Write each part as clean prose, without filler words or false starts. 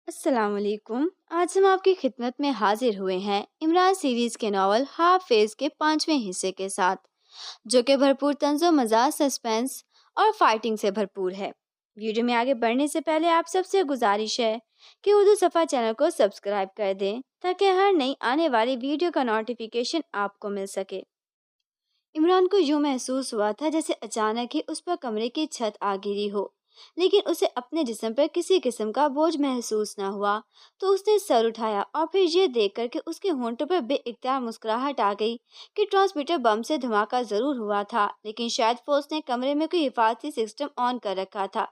अस्सलाम वालेकुम। आज हम आपकी खिदमत में हाजिर हुए हैं इमरान सीरीज के नावल हाफ फेज के पांचवें हिस्से के साथ, जो कि भरपूर तंज़ो मज़ाक, सस्पेंस और फाइटिंग से भरपूर है। वीडियो में आगे बढ़ने से पहले आप सबसे गुजारिश है कि उर्दू सफ़ा चैनल को सब्सक्राइब कर दें ताकि हर नई आने वाली वीडियो का नोटिफिकेशन आपको मिल सके। इमरान को यूं महसूस हुआ था जैसे अचानक ही उस पर कमरे की छत आ गिरी हो, लेकिन उसे अपने जिस्म पर किसी किस्म का बोझ महसूस न हुआ। तो उसने सर उठाया और फिर ये देखकर कि उसके होंठों पर बेइख्तियार मुस्कुराहट आ गई कि ट्रांसमीटर बम से धमाका जरूर हुआ था, लेकिन शायद फोर्स ने कमरे में कोई हिफाजती सिस्टम ऑन कर रखा था,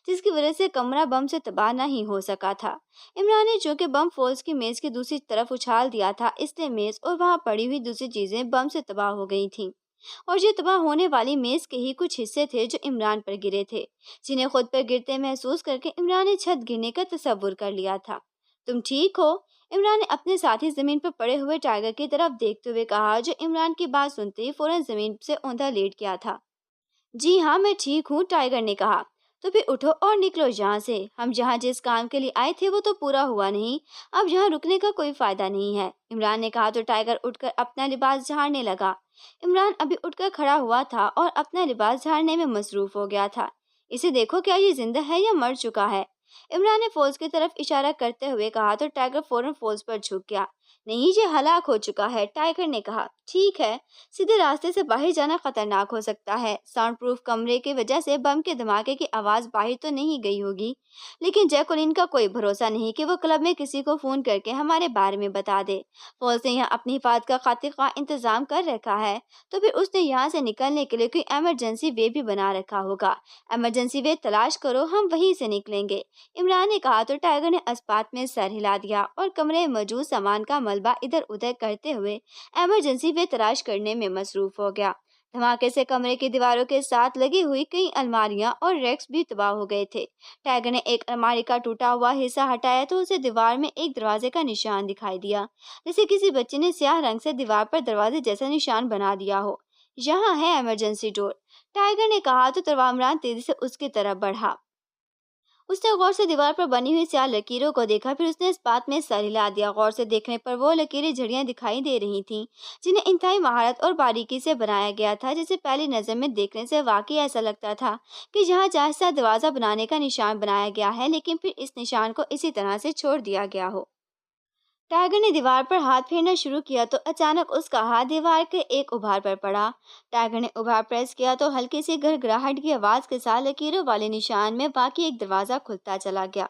जिसकी वजह से कमरा बम से तबाह नहीं हो सका था। इमरान ने चूंकि बम फोर्स की मेज की दूसरी तरफ उछाल दिया था, इसलिए मेज और वहां पड़ी हुई दूसरी चीजें बम से तबाह हो गई थीं। और ये तबाह होने वाली मेज के ही कुछ हिस्से थे जो इमरान पर गिरे थे, जिन्हें खुद पर गिरते महसूस करके इमरान ने छत गिरने का तस्वुर कर लिया था। तुम ठीक हो? इमरान ने अपने साथी जमीन पर पड़े हुए टाइगर की तरफ देखते हुए कहा, जो इमरान की बात सुनते ही फौरन जमीन से औंधा लेट गया था। जी हाँ, मैं ठीक हूँ, टाइगर ने कहा। तो फिर उठो और निकलो यहाँ से। हम जहाँ जिस काम के लिए आए थे वो तो पूरा हुआ नहीं, अब यहाँ रुकने का कोई फायदा नहीं है, इमरान ने कहा। तो टाइगर उठकर अपना लिबास झाड़ने लगा। इमरान अभी उठकर खड़ा हुआ था और अपना लिबास झाड़ने में मसरूफ हो गया था। इसे देखो, क्या ये जिंदा है या मर चुका है? इमरान ने फौज की तरफ इशारा करते हुए कहा। तो टाइगर फौरन फौज पर झुक गया। नहीं, ये हलाक हो चुका है, टाइगर ने कहा। ठीक है, सीधे रास्ते से बाहर जाना खतरनाक हो सकता है। साउंड प्रूफ कमरे की वजह से बम के धमाके की आवाज बाहर तो नहीं गई होगी, लेकिन जैकुलिन का कोई भरोसा नहीं कि वो क्लब में किसी को फोन करके हमारे बारे में बता दे। फौज ने यहाँ अपनी हिफाजत का खातिर का इंतजाम कर रखा है, तो फिर उसने यहाँ से निकलने के लिए कोई इमरजेंसी वे भी बना रखा होगा। इमरजेंसी वे तलाश करो, हम वहीं से निकलेंगे, इमरान ने कहा। तो टाइगर ने इस्पात में सर हिला दिया और कमरे में मौजूद सामान का मलबा इधर उधर करते हुए इमरजेंसी वे तलाश करने में मसरूफ हो गया। धमाके से कमरे की दीवारों के साथ लगी हुई कई अलमारियां और रैक्स भी तबाह हो गए थे। टाइगर ने एक अलमारी का टूटा हुआ हिस्सा हटाया तो उसे दीवार में एक दरवाजे का निशान दिखाई दिया, जैसे किसी बच्चे ने स्याह रंग से दीवार पर दरवाजे जैसा निशान बना दिया हो। यहाँ है इमरजेंसी डोर, टाइगर ने कहा। तो इमरान तेजी से उसकी तरफ बढ़ा। उसने गौर से दीवार पर बनी हुई स्याह लकीरों को देखा, फिर उसने इस बात में सर हिला दिया। गौर से देखने पर वो लकीरें झड़ियां दिखाई दे रही थीं, जिन्हें इंतहाई महारत और बारीकी से बनाया गया था, जिसे पहली नजर में देखने से वाकई ऐसा लगता था कि यहाँ जैसा दरवाजा बनाने का निशान बनाया गया है, लेकिन फिर इस निशान को इसी तरह से छोड़ दिया गया हो। टाइगर ने दीवार पर हाथ फेरना शुरू किया तो अचानक उसका हाथ दीवार के एक उभार पर पड़ा। टाइगर ने उभार प्रेस किया तो हल्की सी गड़गड़ाहट की आवाज के साथ लकीरों वाले निशान में बाकी एक दरवाजा खुलता चला गया।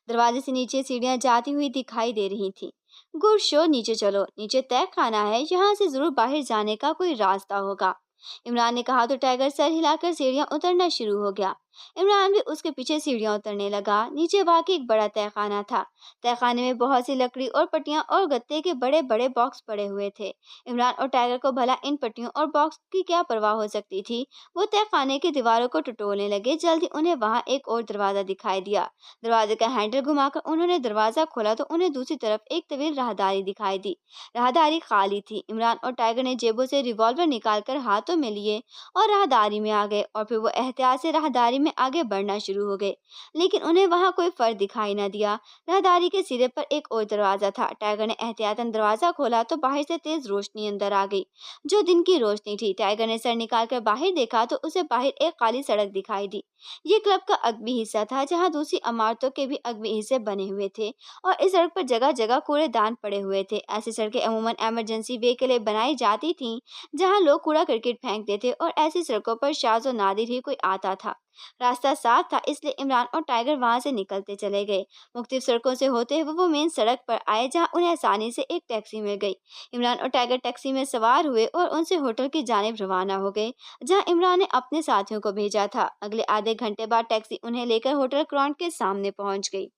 दरवाजे से नीचे सीढ़ियां जाती हुई दिखाई दे रही थी। गुड शो, नीचे चलो, नीचे तय खाना है, यहाँ से जरूर बाहर जाने का कोई रास्ता होगा, इमरान ने कहा। तो टाइगर सर हिलाकर सीढ़ियां उतरना शुरू हो गया। इमरान भी उसके पीछे सीढ़ियां उतरने लगा। नीचे वाकई एक बड़ा तहखाना था। तहखाने में बहुत सी लकड़ी और पट्टियां और गत्ते के बड़े बड़े बॉक्स पड़े हुए थे। इमरान और टाइगर को भला इन पट्टियों और बॉक्स की क्या परवाह हो सकती थी। वो तहखाने की दीवारों को टटोलने लगे। जल्दी उन्हें वहां एक और दरवाजा दिखाई दिया। दरवाजे का हैंडल घुमाकर उन्होंने दरवाजा खोला तो उन्हें दूसरी तरफ एक तवील राहदारी दिखाई दी। राहदारी खाली थी। इमरान और टाइगर ने जेबों से रिवॉल्वर निकालकर हाथों में लिए और राहदारी में आ गए, और फिर वो एहतियात से राहदारी में आगे बढ़ना शुरू हो गए, लेकिन उन्हें वहां कोई फर्क दिखाई न दिया। राहदारी के सिरे पर एक और दरवाजा था। टाइगर ने एहतियातन दरवाजा खोला तो बाहर से तेज रोशनी अंदर आ गई, जो दिन की रोशनी थी। टाइगर ने सर निकालकर बाहर देखा तो उसे बाहर एक खाली सड़क दिखाई दी। ये क्लब का अगवी हिस्सा था, जहाँ दूसरी इमारतों के भी अगवी हिस्से बने हुए थे, और इस सड़क पर जगह जगह कूड़ेदान पड़े हुए थे। ऐसी सड़कें अमूमन इमरजेंसी वे के लिए बनाई जाती थीं, जहां लोग कूड़ा करकट फेंकते थे, और ऐसी सड़कों पर शाज़ और नादिर ही कोई आता था। रास्ता साफ था, इसलिए इमरान और टाइगर वहां से निकलते चले गए। मुख्तलिफ सड़कों से होते हुए वो मेन सड़क पर आए, जहां उन्हें आसानी से एक टैक्सी मिल गई। इमरान और टाइगर टैक्सी में सवार हुए और उनसे होटल की जानिब रवाना हो गए, जहां इमरान ने अपने साथियों को भेजा था। अगले आधे घंटे बाद टैक्सी उन्हें लेकर होटल क्राउन के सामने पहुंच गई।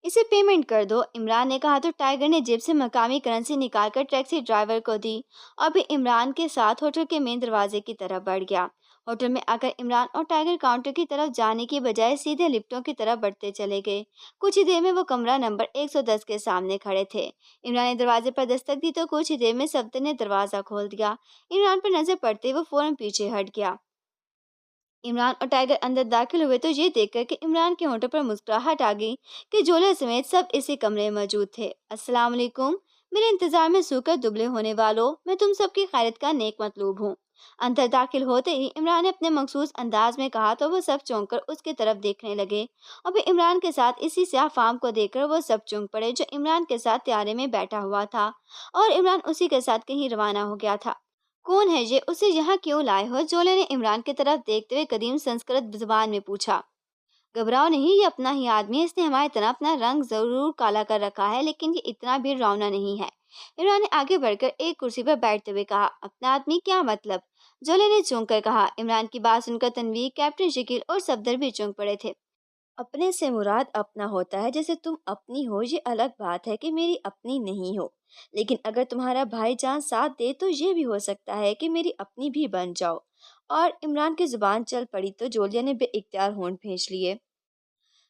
इसे पेमेंट कर दो, इमरान ने कहा। तो टाइगर ने जेब से मकामी करेंसी निकालकर टैक्सी ड्राइवर को दी और फिर इमरान के साथ होटल के मेन दरवाजे की तरफ बढ़ गया। होटल में आकर इमरान और टाइगर काउंटर की तरफ जाने की बजाय सीधे लिफ्टों की तरफ बढ़ते चले गए। कुछ ही देर में वो कमरा नंबर 110 के सामने खड़े थे। इमरान ने दरवाजे पर दस्तक दी तो कुछ ही देर में सफ्दर ने दरवाजा खोल दिया। इमरान पर नजर पड़ते ही वो फौरन पीछे हट गया। इमरान और टाइगर अंदर दाखिल हुए तो ये देखकर कि इमरान के होंठों पर मुस्कुराहट आ गई कि जोले समेत सब इसी कमरे में मौजूद थे। अस्सलाम वालेकुम, मेरे इंतजार में सूखकर दुबले होने वालों, मैं तुम सबकी खैरियत का नेक मतलूब हूँ। अंदर दाखिल होते ही इमरान ने अपने मखसूस अंदाज में कहा तो वो सब चौंक कर उसकी तरफ देखने लगे और फिर इमरान के साथ इसी स्याह फार्म को देखकर वो सब चौंक पड़े जो इमरान के साथ त्यारे में बैठा हुआ था और इमरान उसी के साथ कहीं रवाना हो गया था। कौन है ये, उसे यहाँ क्यों लाए हो? जोले ने इमरान की तरफ देखते हुए कदीम संस्कृत जुबान में पूछा। घबराओ नहीं, ये अपना ही आदमी है। इसने हमारी तरह अपना रंग जरूर काला कर रखा है लेकिन ये इतना भी डरावना नहीं है। इमरान ने आगे बढ़कर एक कुर्सी पर बैठते हुए कहा। अपना आदमी क्या मतलब? जोले ने चौंक कर कहा। इमरान की बात सुनकर तनवीर, कैप्टन शकील और सफदर भी चौंक पड़े थे। अपने से मुराद अपना होता है, जैसे तुम अपनी हो। ये अलग बात है कि मेरी अपनी नहीं हो, लेकिन अगर तुम्हारा भाईजान साथ दे तो ये भी हो सकता है कि मेरी अपनी भी बन जाओ। और इमरान की जुबान चल पड़ी तो जोलिया ने बेइख्तियार होंठ भींच लिए।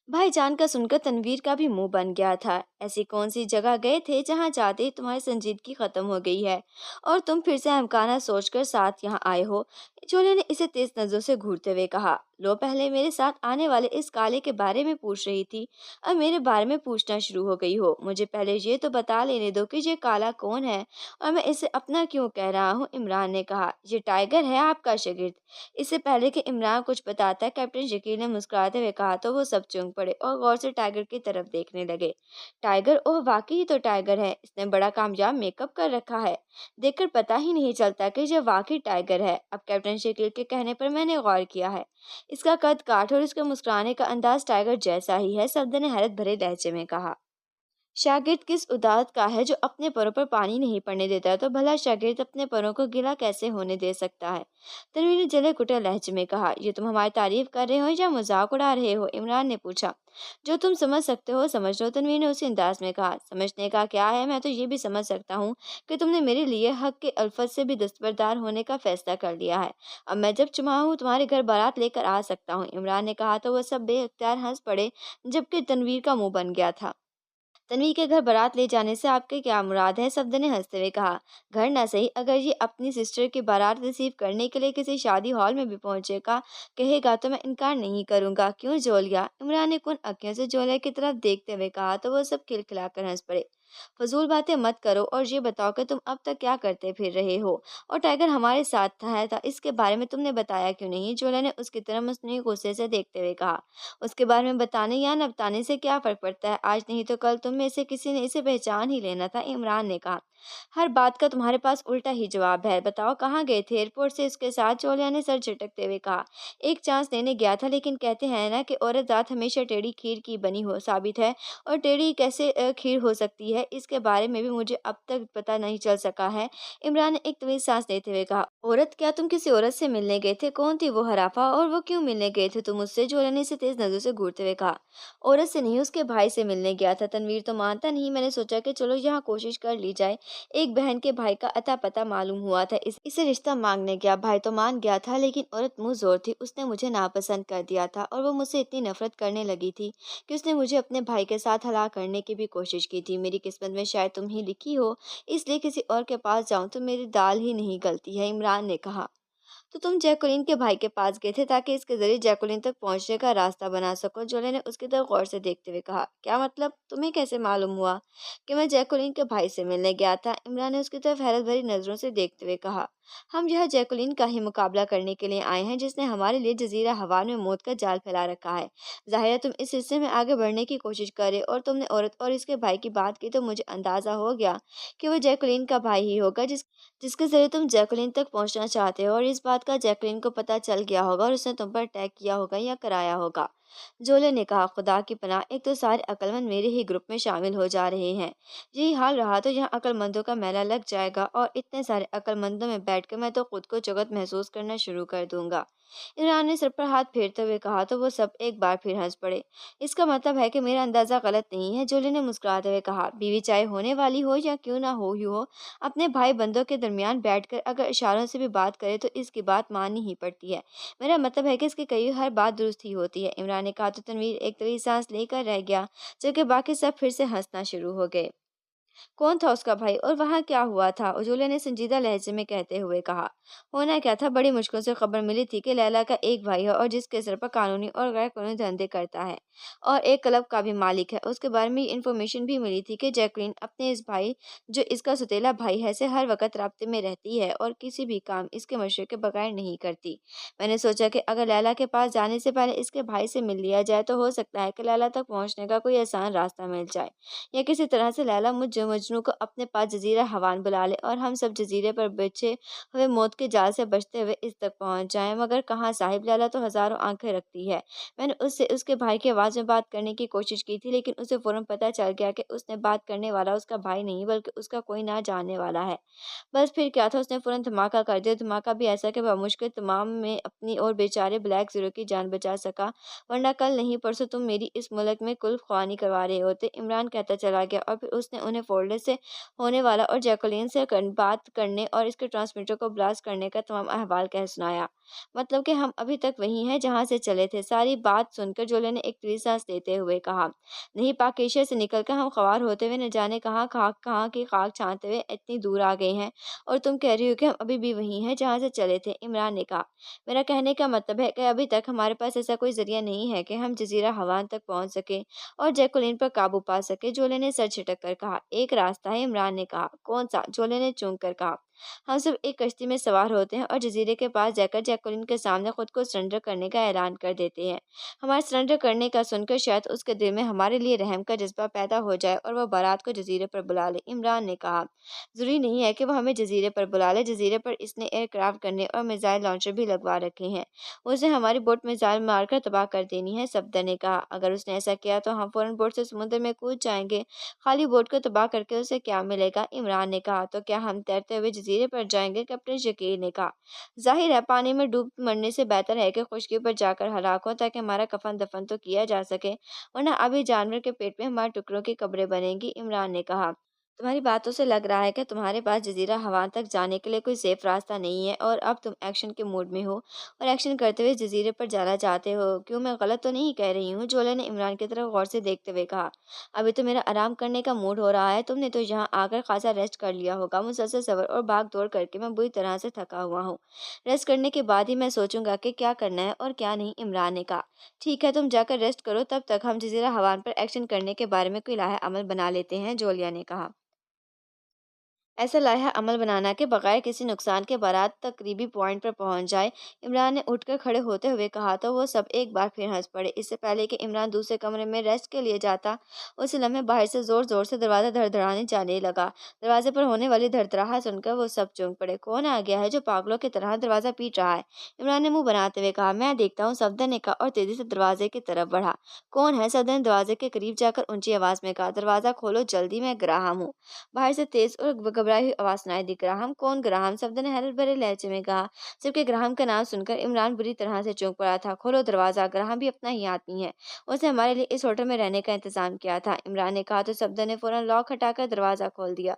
भाईजान का सुनकर तनवीर का भी मुंह बन गया था। ऐसी कौन सी जगह गए थे जहां जाते ही तुम्हारी संजीदगी खत्म हो गई है और तुम फिर से अमकाना सोचकर साथ यहाँ आए हो? जोले ने इसे तेज नजरों से घूरते हुए कहा। लो, पहले मेरे साथ आने वाले इस काले के बारे में पूछ रही थी, अब मेरे बारे में पूछना शुरू हो गई हो। मुझे पहले ये तो बता लेने दो कि ये काला कौन है और मैं इसे अपना क्यों कह रहा हूँ। इमरान ने कहा। ये टाइगर है, आपका शागिर्द। इससे पहले कि इमरान कुछ बताता, कैप्टन शकील ने मुस्कुराते हुए कहा तो वो सब चौंक पड़े और गौर से टाइगर की तरफ देखने लगे। टाइगर? ओह, वाकई ही तो टाइगर है। इसने बड़ा कामयाब मेकअप कर रखा है, देखकर पता ही नहीं चलता कि ये वाकई टाइगर है। अब कैप्टन शकील के कहने पर मैंने गौर किया है, इसका कद काठ और इसके मुस्कुराने का अंदाज टाइगर जैसा ही है। सफदर ने हैरत भरे लहजे में कहा। शागिर्द किस उदात का है जो अपने पैरों पर पानी नहीं पड़ने देता, तो भला शागिर्द अपने पैरों को गीला कैसे होने दे सकता है? तनवीर ने जले कुटे लहजे में कहा। ये तुम हमारी तारीफ कर रहे हो या मजाक उड़ा रहे हो? इमरान ने पूछा। जो तुम समझ सकते हो समझ लो, तनवीर ने उसी अंदाज में कहा। समझने का क्या है, मैं तो ये भी समझ सकता हूँ कि तुमने मेरे लिए हक के अल्फत से भी दस्तबरदार होने का फैसला कर लिया है। अब मैं जब चाहूँ तुम्हारे घर बारात लेकर आ सकता हूँ। इमरान ने कहा तो वह सब बेअख्तियार हंस पड़े, जबकि तनवीर का मुंह बन गया था। तन्वी के घर बारात ले जाने से आपके क्या मुराद है? सफदर ने हंसते हुए कहा। घर ना सही, अगर ये अपनी सिस्टर की बारात रिसीव करने के लिए किसी शादी हॉल में भी पहुंचेगा कहेगा तो मैं इनकार नहीं करूंगा। क्यों जोलिया? इमरान ने कुन अखियों से जोलिया की तरफ देखते हुए कहा तो वो सब खिलखिलाकर हंस पड़े। फजूल बातें मत करो और ये बताओ कि तुम अब तक क्या करते फिर रहे हो? और टाइगर हमारे साथ था इसके बारे में तुमने बताया क्यों नहीं? जोलिया ने उसकी तरफ मसनूई गुस्से से देखते हुए कहा। उसके बारे में बताने या न बताने से क्या फर्क पड़ता है? आज नहीं तो कल तुम में से किसी ने इसे पहचान ही लेना था। इमरान ने कहा। हर बात का तुम्हारे पास उल्टा ही जवाब है। बताओ कहाँ गए थे? एयरपोर्ट से इसके साथ? जोलिया ने सर झटकते हुए कहा। एक चांस लेने गया था, लेकिन कहते हैं ना कि औरत जात हमेशा टेढ़ी खीर की बनी हो साबित है, और टेढ़ी कैसे खीर हो सकती है इसके बारे में भी मुझे अब तक पता नहीं चल सका है। इमरान ने एक तवील सांस लेते हुए कहा। औरत? क्या तुम किसी औरत से मिलने गए थे? कौन थी वो हराफा, और वो क्यों मिलने गए थे तुम उससे? जोलिया ने इसे तेज नजरों से घूरते हुए कहा। औरत से नहीं, उसके भाई से मिलने गया था। तनवीर तो मानता नहीं, मैंने सोचा कि चलो यहाँ कोशिश कर ली जाए। एक बहन के भाई का अता पता मालूम हुआ था, इसे रिश्ता मांगने गया। भाई तो मान गया था, लेकिन औरत मुंह जोर थी। उसने मुझे नापसंद कर दिया था और वो मुझसे इतनी नफरत करने लगी थी कि उसने मुझे अपने भाई के साथ हला करने की भी कोशिश की थी। मेरी किस्मत में शायद तुम ही लिखी हो, इसलिए किसी और के पास जाऊं तो मेरी दाल ही नहीं गलती है। इमरान ने कहा। तो तुम जैकुलिन के भाई के पास गए थे ताकि इसके जरिए जैकुलिन तक पहुंचने का रास्ता बना सको? जोले ने उसकी तरफ गौर से देखते हुए कहा। क्या मतलब? तुम्हें कैसे मालूम हुआ कि मैं जैकुलिन के भाई से मिलने गया था? इमरान ने उसकी तरफ हैरत भरी नजरों से देखते हुए कहा। हम यह जैकुलिन का ही मुकाबला करने के लिए आए हैं, जिसने हमारे लिए जजीरा हवा में मौत का जाल फैला रखा है। जाहिर है तुम इस हिस्से में आगे बढ़ने की कोशिश करे, और तुमने औरत और इसके भाई की बात की तो मुझे अंदाजा हो गया कि वो जैकुलिन का भाई ही होगा, जिसके जरिए तुम जैकुलिन तक पहुंचना चाहते हो। और इस बात का जैकुलिन को पता चल गया होगा और उसने तुम पर अटैक किया होगा या कराया होगा। जोले ने कहा। खुदा की पनाह, एक तो सारे अक्लमंद मेरे ही ग्रुप में शामिल हो जा रहे हैं। यही हाल रहा तो यहाँ अक्लमंदों का मेला लग जाएगा, और इतने सारे अक्लमंदों में बैठकर मैं तो खुद को जगत महसूस करना शुरू कर दूंगा। इमरान ने सिर पर हाथ फेरते हुए कहा तो वो सब एक बार फिर हंस पड़े। इसका मतलब है कि मेरा अंदाजा गलत नहीं है? जोले ने मुस्कुराते हुए कहा। बीवी चाहे होने वाली हो या क्यों ना हो ही हो, अपने भाई बंदों के दरमियान बैठकर अगर इशारों से भी बात करे तो इसकी बात माननी ही पड़ती है। मेरा मतलब है कि इसकी कही हर बात दुरुस्त ही होती है। इमरान ने कहा तो तनवीर एक तवील सांस लेकर रह गया, जबकि बाकी सब फिर से हंसना शुरू हो गए। कौन था उसका भाई और वहाँ क्या हुआ था? उजुले ने संजीदा लहजे में कहते हुए कहा। होना क्या था, बड़ी मुश्किल से खबर मिली थी कि लैला का एक भाई है और जिसके सर पर कानूनी और गैर कानूनी धंधे करता है और एक क्लब का भी मालिक है। उसके बारे में इन्फॉर्मेशन भी मिली थी कि जैकलीन अपने इस भाई, जो इसका सौतेला भाई है, से हर वक्त राब्ते में रहती है और किसी भी काम इसके मशवरे के बगैर नहीं करती। मैंने सोचा कि अगर लैला के पास जाने से पहले इसके भाई से मिल लिया जाए तो हो सकता है कि लैला तक पहुंचने का कोई आसान रास्ता मिल जाए, या किसी तरह से लैला मुझ मजनू को अपने पास जजीरा हवान बुला ले और हम सब जजीरे पर बिछे हुए मौत के जाल से बचते हुए इस तक पहुंच जाएं। मगर कहाँ साहिब, लैला तो हजारों आंखें रखती है। मैंने उससे उसके भाई की आवाज़ में बात करने की कोशिश की थी, लेकिन उसे फौरन पता चल गया कि उसने बात करने वाला उसका भाई नहीं बल्कि उसका कोई ना जानने वाला है। बस फिर क्या था, उसने फौरन धमाका कर दिया। धमाका भी ऐसा कि बमुश्किल तमाम में अपनी और बेचारे ब्लैक ज़ीरो की जान बचा सका, वरना कल नहीं परसों तुम मेरी इस मुल्क में कुल्फ ख़ुवानी करवा रहे होते। इमरान कहता चला गया और फिर उसने उन्हें फ़ोल्डर से होने वाला और जैकुलीन से बात करने और इसके ट्रांसमीटर को ब्लास्ट करने का तमाम अहवाल कह सुनाया। मतलब कि हम अभी तक वहीं हैं जहाँ से चले थे। सारी बात सुनकर जोले ने एक तवील सांस लेते हुए कहा, नहीं, पाक एशिया से निकलकर हम ख्वार होते हुए न जाने कहाँ की खाक छानते हुए इतनी दूर आ गए हैं, और तुम कह रही हो कि हम अभी भी वहीं हैं जहाँ से चले थे। इमरान ने कहा, मेरा कहने का मतलब है कि अभी तक हमारे पास ऐसा कोई जरिया नहीं है कि हम जजीरा हवान तक पहुंच सके और जैकुलीन पर काबू पा सके। जोले ने सर छिटक कर कहा, एक रास्ता है। इमरान ने कहा, कौन सा? जोले ने चूंक कर कहा, हम सब एक कश्ती में सवार होते हैं और जजीरे के पास जाकर जैकुलिन के सामने खुद को सरेंडर करने का ऐलान कर देते हैं। हमारे सरेंडर करने का सुनकर शायद उसके दिल में हमारे लिए रहम का जज्बा पैदा हो जाए और वह बारात को जजीरे पर बुला ले। इमरान ने कहा, जरूरी नहीं है कि वह हमें जजीरे पर बुला ले। जजीरे पर इसने एयरक्राफ्ट करने और मिसाइल लॉन्चर भी लगवा रखे हैं। उसे हमारी बोट मिसाइल मारकर तबाह कर देनी है। सफदर ने कहा, अगर उसने ऐसा किया तो हम फौरन बोट से समुद्र में कूद जाएंगे। खाली बोट को तबाह करके उसे क्या मिलेगा? इमरान ने कहा, तो क्या हम तैरते हुए जजीरे पर जाएंगे? कैप्टन शकील ने कहा, जाहिर है पानी में डूब मरने से बेहतर है कि खुशकी पर जाकर हलाक हो, ताकि हमारा कफन दफन तो किया जा सके, वरना अभी जानवर के पेट में हमारे टुकड़ों की कब्रें बनेंगी। इमरान ने कहा, तुम्हारी बातों से लग रहा है कि तुम्हारे पास जजीरा हवान तक जाने के लिए कोई सेफ रास्ता नहीं है और अब तुम एक्शन के मूड में हो और एक्शन करते हुए जजीरे पर जाना चाहते हो। क्यों, मैं गलत तो नहीं कह रही हूँ? जोले ने इमरान की तरफ गौर से देखते हुए कहा, अभी तो मेरा आराम करने का मूड हो रहा है। तुमने तो यहाँ आकर खासा रेस्ट कर लिया होगा। मुसलसल सफर और भाग दौड़ करके मैं बुरी तरह से थका हुआ हूँ। रेस्ट करने के बाद ही मैं सोचूंगा कि क्या करना है और क्या नहीं। इमरान ने कहा, ठीक है, तुम जाकर रेस्ट करो, तब तक हम जजीरा हवान पर एक्शन करने के बारे में कोई लाहे अमल बना लेते हैं। जोलिया ने कहा, ऐसा लाया अमल बनाना के बगैर किसी नुकसान के बारात तकरीबी पॉइंट पर पहुंच जाए। इमरान ने उठकर खड़े होते हुए कहा तो वो सब एक बार फिर हंस पड़े। इससे पहले कि इमरान दूसरे कमरे में रेस्ट के लिए जाता, उस लम्हे बाहर से जोर जोर से दरवाज़ा धड़धड़ाने जाने लगा। दरवाजे पर होने वाली धड़धड़ाहट सुनकर वो सब चौंक पड़े। कौन आ गया है जो पागलों की तरह दरवाज़ा पीट रहा है? इमरान ने मुंह बनाते हुए कहा, मैं देखता हूँ। सफदर ने कहा और तेजी से दरवाजे की तरफ बढ़ा। कौन है? सफदर ने दरवाजे के करीब जाकर ऊंची आवाज में कहा, दरवाज़ा खोलो जल्दी, मैं ग्राहम हूँ। बाहर से तेज और घबराई हुई आवाज सुनाई दी। ग्राहम? कौन ग्राहम? शब्द ने हैरत भरे लहजे में कहा। जबकि ग्राहम का नाम सुनकर इमरान बुरी तरह से चौंक पड़ा था। खोलो दरवाजा, ग्राहम भी अपना ही आदमी है, उसने हमारे लिए इस होटल में रहने का इंतजाम किया था। इमरान ने कहा तो शब्द ने फौरन लॉक हटाकर दरवाजा खोल दिया।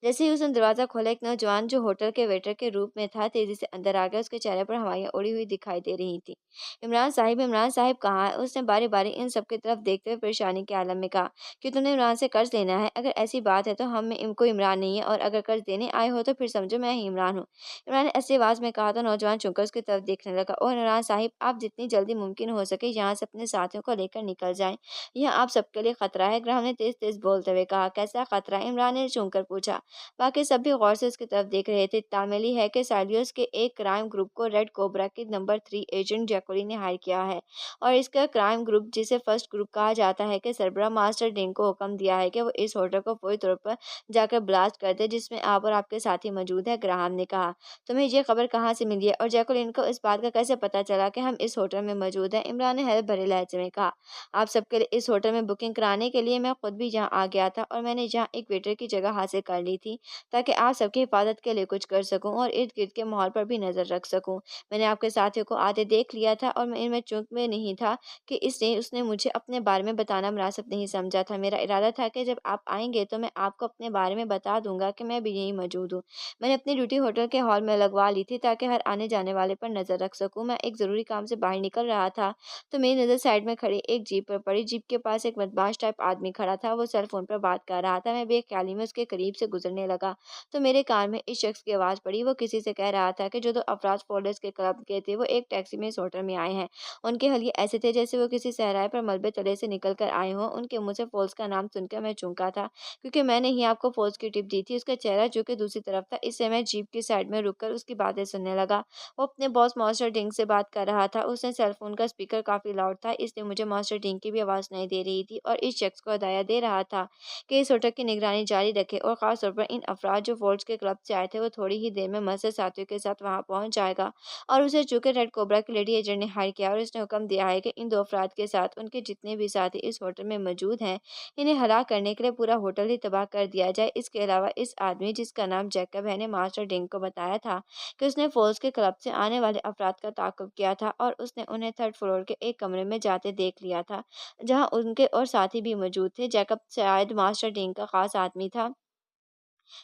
जैसे ही उसने दरवाजा खोला, एक नौजवान जो होटल के वेटर के रूप में था तेजी से अंदर आ गया। उसके चेहरे पर हवाइयां उड़ी हुई दिखाई दे रही थी। इमरान साहिब कहाँ है? उसने बारी बारी इन सबकी तरफ देखते हुए परेशानी के आलम में कहा कि तुमने इमरान से कर्ज लेना है? अगर ऐसी बात है तो हम में इनको इमरान नहीं है, और अगर कर्ज देने आए हो तो फिर समझो मैं ही इमरान हूँ। इमरान ने ऐसी आवाज में कहा तो नौजवान चुनकर उसकी तरफ देखने लगा। और इमरान साहिब, आप जितनी जल्दी मुमकिन हो सके यहाँ से अपने साथियों को लेकर निकल जाएं। यहाँ आप सबके लिए खतरा है। ग्राहम ने तेज तेज बोलते हुए कहा। कैसा खतरा? इमरान ने चुनकर पूछा। बाकी सब भी गौर से उसकी तरफ देख रहे थे। तामेली है कि सालियोस के एक क्राइम ग्रुप को रेड कोबरा की नंबर 3 एजेंट जैकोली ने हायर किया है, और इसका क्राइम ग्रुप, जिसे फर्स्ट ग्रुप कहा जाता है, के सरबराह मास्टर डिंग को हुक्म दिया है कि वो इस होटल को फौरी तौर पर जाकर ब्लास्ट कर दे जिसमें आप और आपके साथी मौजूद है। ग्राहम ने कहा, तुम्हें ये खबर कहाँ से मिली है और जैकुलिन को इस बात का कैसे पता चला कि हम इस होटल में मौजूद हैं? इमरान ने हैरत भरे लहजे में कहा, आप सबके लिए इस होटल में बुकिंग कराने के लिए मैं खुद भी यहाँ आ गया था, और मैंने यहाँ एक वेटर की जगह हासिल कर ली थी ताकि आप सबकी हिफाजत के लिए कुछ कर सकूँ और इर्द गिर्द के माहौल पर भी नजर रख सकूँ। मैंने आपके साथियों को आते देख लिया था और मैं इनमें चूक में नहीं था कि इसने उसने मुझे अपने बारे में बताना मुनासिब नहीं समझा था। मेरा इरादा था कि जब आप आएंगे तो मैं आपको अपने बारे में बता दूंगा कि मैं भी यहीं मौजूद हूँ। मैंने अपनी ड्यूटी होटल के हॉल में लगवा ली थी ताकि हर आने जाने वाले पर नज़र रख सकूँ। मैं एक ज़रूरी काम से बाहर निकल रहा था तो मेरी नज़र साइड में खड़ी एक जीप पर पड़ी। जीप के पास एक बदमाश टाइप आदमी खड़ा था। वो सेल फ़ोन पर बात कर रहा था। मैं बेख्याली में उसके करीब से गुज़रने लगा तो मेरे कान में इस शख्स की आवाज़ पड़ी। वो किसी से कह रहा था कि जो 2 अफराद फ़ोर्ड्स के क्लब के थे वो एक टैक्सी में इस होटल में आए हैं। उनके हलिए ऐसे थे जैसे वो किसी सहराए पर मलबे तले से निकल कर आए हों। उनके मुँह से फ़ॉल्स का नाम सुनकर मैं चौंका था क्योंकि मैंने ही आपको फ़ॉल्स की टिप दी थी। उसका चेहरा जो कि दूसरी तरफ था, इससे मैं जीप की साइड में रुककर उसकी बातें सुनने लगा। वो अपने बॉस मास्टर डिंग से बात कर रहा था। उसने सेल फ़ोन का स्पीकर काफ़ी लाउड था, इसलिए मुझे मास्टर डिंग की भी आवाज़ सुनाई दे रही थी और इस शख्स को हिदायत दे रहा था कि इस होटल की निगरानी जारी रखे और ख़ास तौर पर इन अफराद जो फ़ॉल्स के क्लब से आए थे, वो थोड़ी ही देर में मज़े साथियों के साथ वहाँ पहुँच जाएगा। और उसे चूँकि रेड कोबरा की लेडी एजेंट ने हायर किया और उसने हुक्म दिया है कि इन 2 अफराद के साथ उनके जितने भी साथी इस होटल में मौजूद हैं, इन्हें हलाक करने के लिए पूरा होटल ही तबाह कर दिया जाए। इसके अलावा इस आदमी जिसका नाम जैकब है ने मास्टर डिंग को बताया था कि उसने फ़ॉल्स के क्लब से आने वाले अफराद का ताक़ुब किया था और उसने उन्हें 3rd फ्लोर के एक कमरे में जाते देख लिया था, जहाँ उनके और साथी भी मौजूद थे। जैकब शायद मास्टर डिंग का ख़ास आदमी था।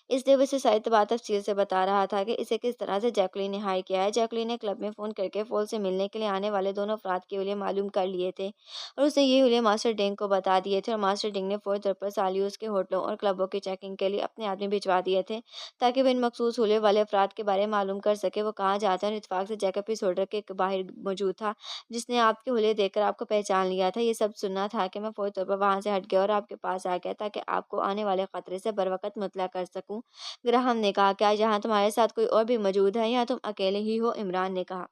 इसलिए वो इसे सारी बात तफ़सील से बता रहा था कि इसे किस तरह से जैकलीन ने हायर किया है। जैकलीन ने क्लब में फ़ोन करके फ़ॉल से मिलने के लिए आने वाले दोनों अफराद के हुलिये मालूम कर लिए थे और उसने ये हुलिये मास्टर डिंग को बता दिए थे और मास्टर डिंग ने फ़ौरी तौर पर सालियोस के होटलों और क्लबों की चेकिंग के लिए अपने आदमी भिजवा दिए थे ताकि वो इन मखसूस हुलिये वाले अफराद के बारे में मालूम कर सके वो कहाँ जाते हैं। और इत्तेफ़ाक से जैकब इस होटल के बाहर मौजूद था जिसने आपके हुलिये देखकर आपको पहचान लिया था। ये सब सुनना था कि मैं फ़ौरी तौर पर वहाँ से हट गया और आपके पास आ गया ताकि आपको आने वाले ख़तरे से बरवक़्त मुत्तला कर सकूँ। ग्राहम ने कहा, क्या यहाँ तुम्हारे साथ कोई और भी मौजूद है या तुम अकेले ही हो? इमरान ने कहा।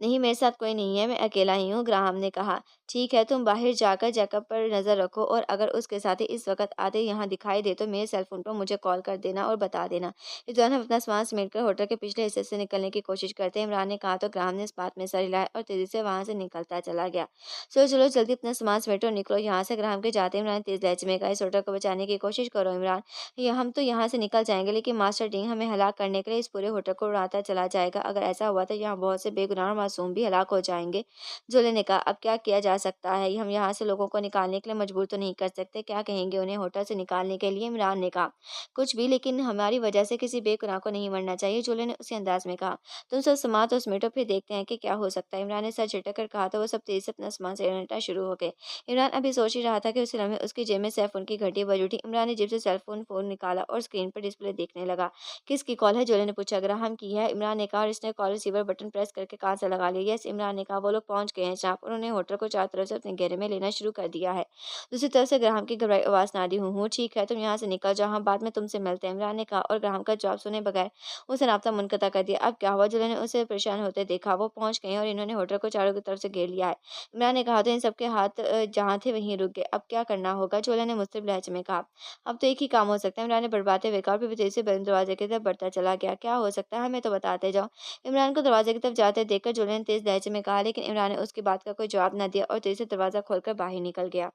नहीं, मेरे साथ कोई नहीं है, मैं अकेला ही हूँ, ग्राहम ने कहा। ठीक है, तुम बाहर जाकर जैकब पर नज़र रखो और अगर उसके साथी इस वक़्त आते यहाँ दिखाई दे तो मेरे सेल फ़ोन पर मुझे कॉल कर देना और बता देना। इस दौरान हम अपना सामान समेटकर होटल के पिछले हिस्से से निकलने की कोशिश करते हैं, इमरान ने कहा तो ग्राहम ने इस बात में सर हिलाया और तेज़ी से वहाँ से निकलता चला गया। चलो, चलो जल्दी अपना सामान समेटो और निकलो यहाँ से, ग्राहम के जाते ही इमरान ने तेज़ लहजे में कहा, इस होटल को बचाने की कोशिश करो इमरान। ये हम तो यहाँ से निकल जाएँगे लेकिन मास्टर डिंग हमें हलाक करने के लिए इस पूरे होटल को उड़ाता चला जाएगा। अगर ऐसा हुआ तो यहाँ बहुत से बेगुनाह और मासूम भी हलाक हो जाएँगे। जोले ने कहा, अब क्या किया जा सकता है? हम यहाँ से लोगों को निकालने के लिए मजबूर तो नहीं कर सकते। क्या कहेंगे उन्हें होटल से निकालने के लिए? इमरान ने कहा, कुछ भी, लेकिन हमारी वजह से किसी बेगुनाह को नहीं मरना चाहिए। जोले ने उसी अंदाज में कहा, तुम सब सामान तो समेटो फिर देखते हैं कि क्या हो सकता है। इमरान ने सर झटक कर कहा तो वो सब तेज़ी से अपना सामान समेटना शुरू हो गए। इमरान अभी सोच ही रहा था कि उसी लम्हे उसकी जेब में सेल फ़ोन की घंटी बज उठी। इमरान ने जेब से फ़ोन निकाला और स्क्रीन पर डिस्प्ले देखने लगा। किसकी कॉल है? जोले ने पूछा। ग्राहम की है, इमरान ने कहा और इसने कॉल रिसीवर बटन प्रेस करके कान से लगा लिया। यस, इमरान ने कहा, वो लोग पहुंच गए हैं जनाब। उन्होंने होटल को चारों तरफ से अपने घेरे में लेना शुरू कर दिया है। दूसरी तरफ से ग्राहम की घबराई आवाज़ नादी, हूँ ठीक है, तुम यहाँ से निकल जाओ, हम बाद में तुमसे मिलते हैं, इमरान ने कहा और ग्राहम का जवाब सुने बगैर उसने राब्ता मुनक़ता कर दिया। अब क्या हुआ? जोले ने उसे परेशान होते देखा। वो पहुंच गए हैं और इन्होंने होटल को चारों तरफ से घेर लिया है। इमरान ने कहा तो इन सबके हाथ जहाँ थे वहीं रुक गए। अब क्या करना होगा? जोले ने मुस्तैद लहजे में कहा। अब तो एक ही काम हो सकता है, इमरान ने बड़बाते हुए कहा और फिर तेजी से बंद दरवाजे की तरफ बढ़ता चला गया। क्या हो सकता है? हमें तो बताते जाओ। इमरान को दरवाजे की तरफ जाते देखकर जोले ने तेज लहजे में कहा, लेकिन इमरान ने उसकी बात का कोई जवाब न दिया और तेजी से दरवाज़ा खोलकर बाहर निकल गया।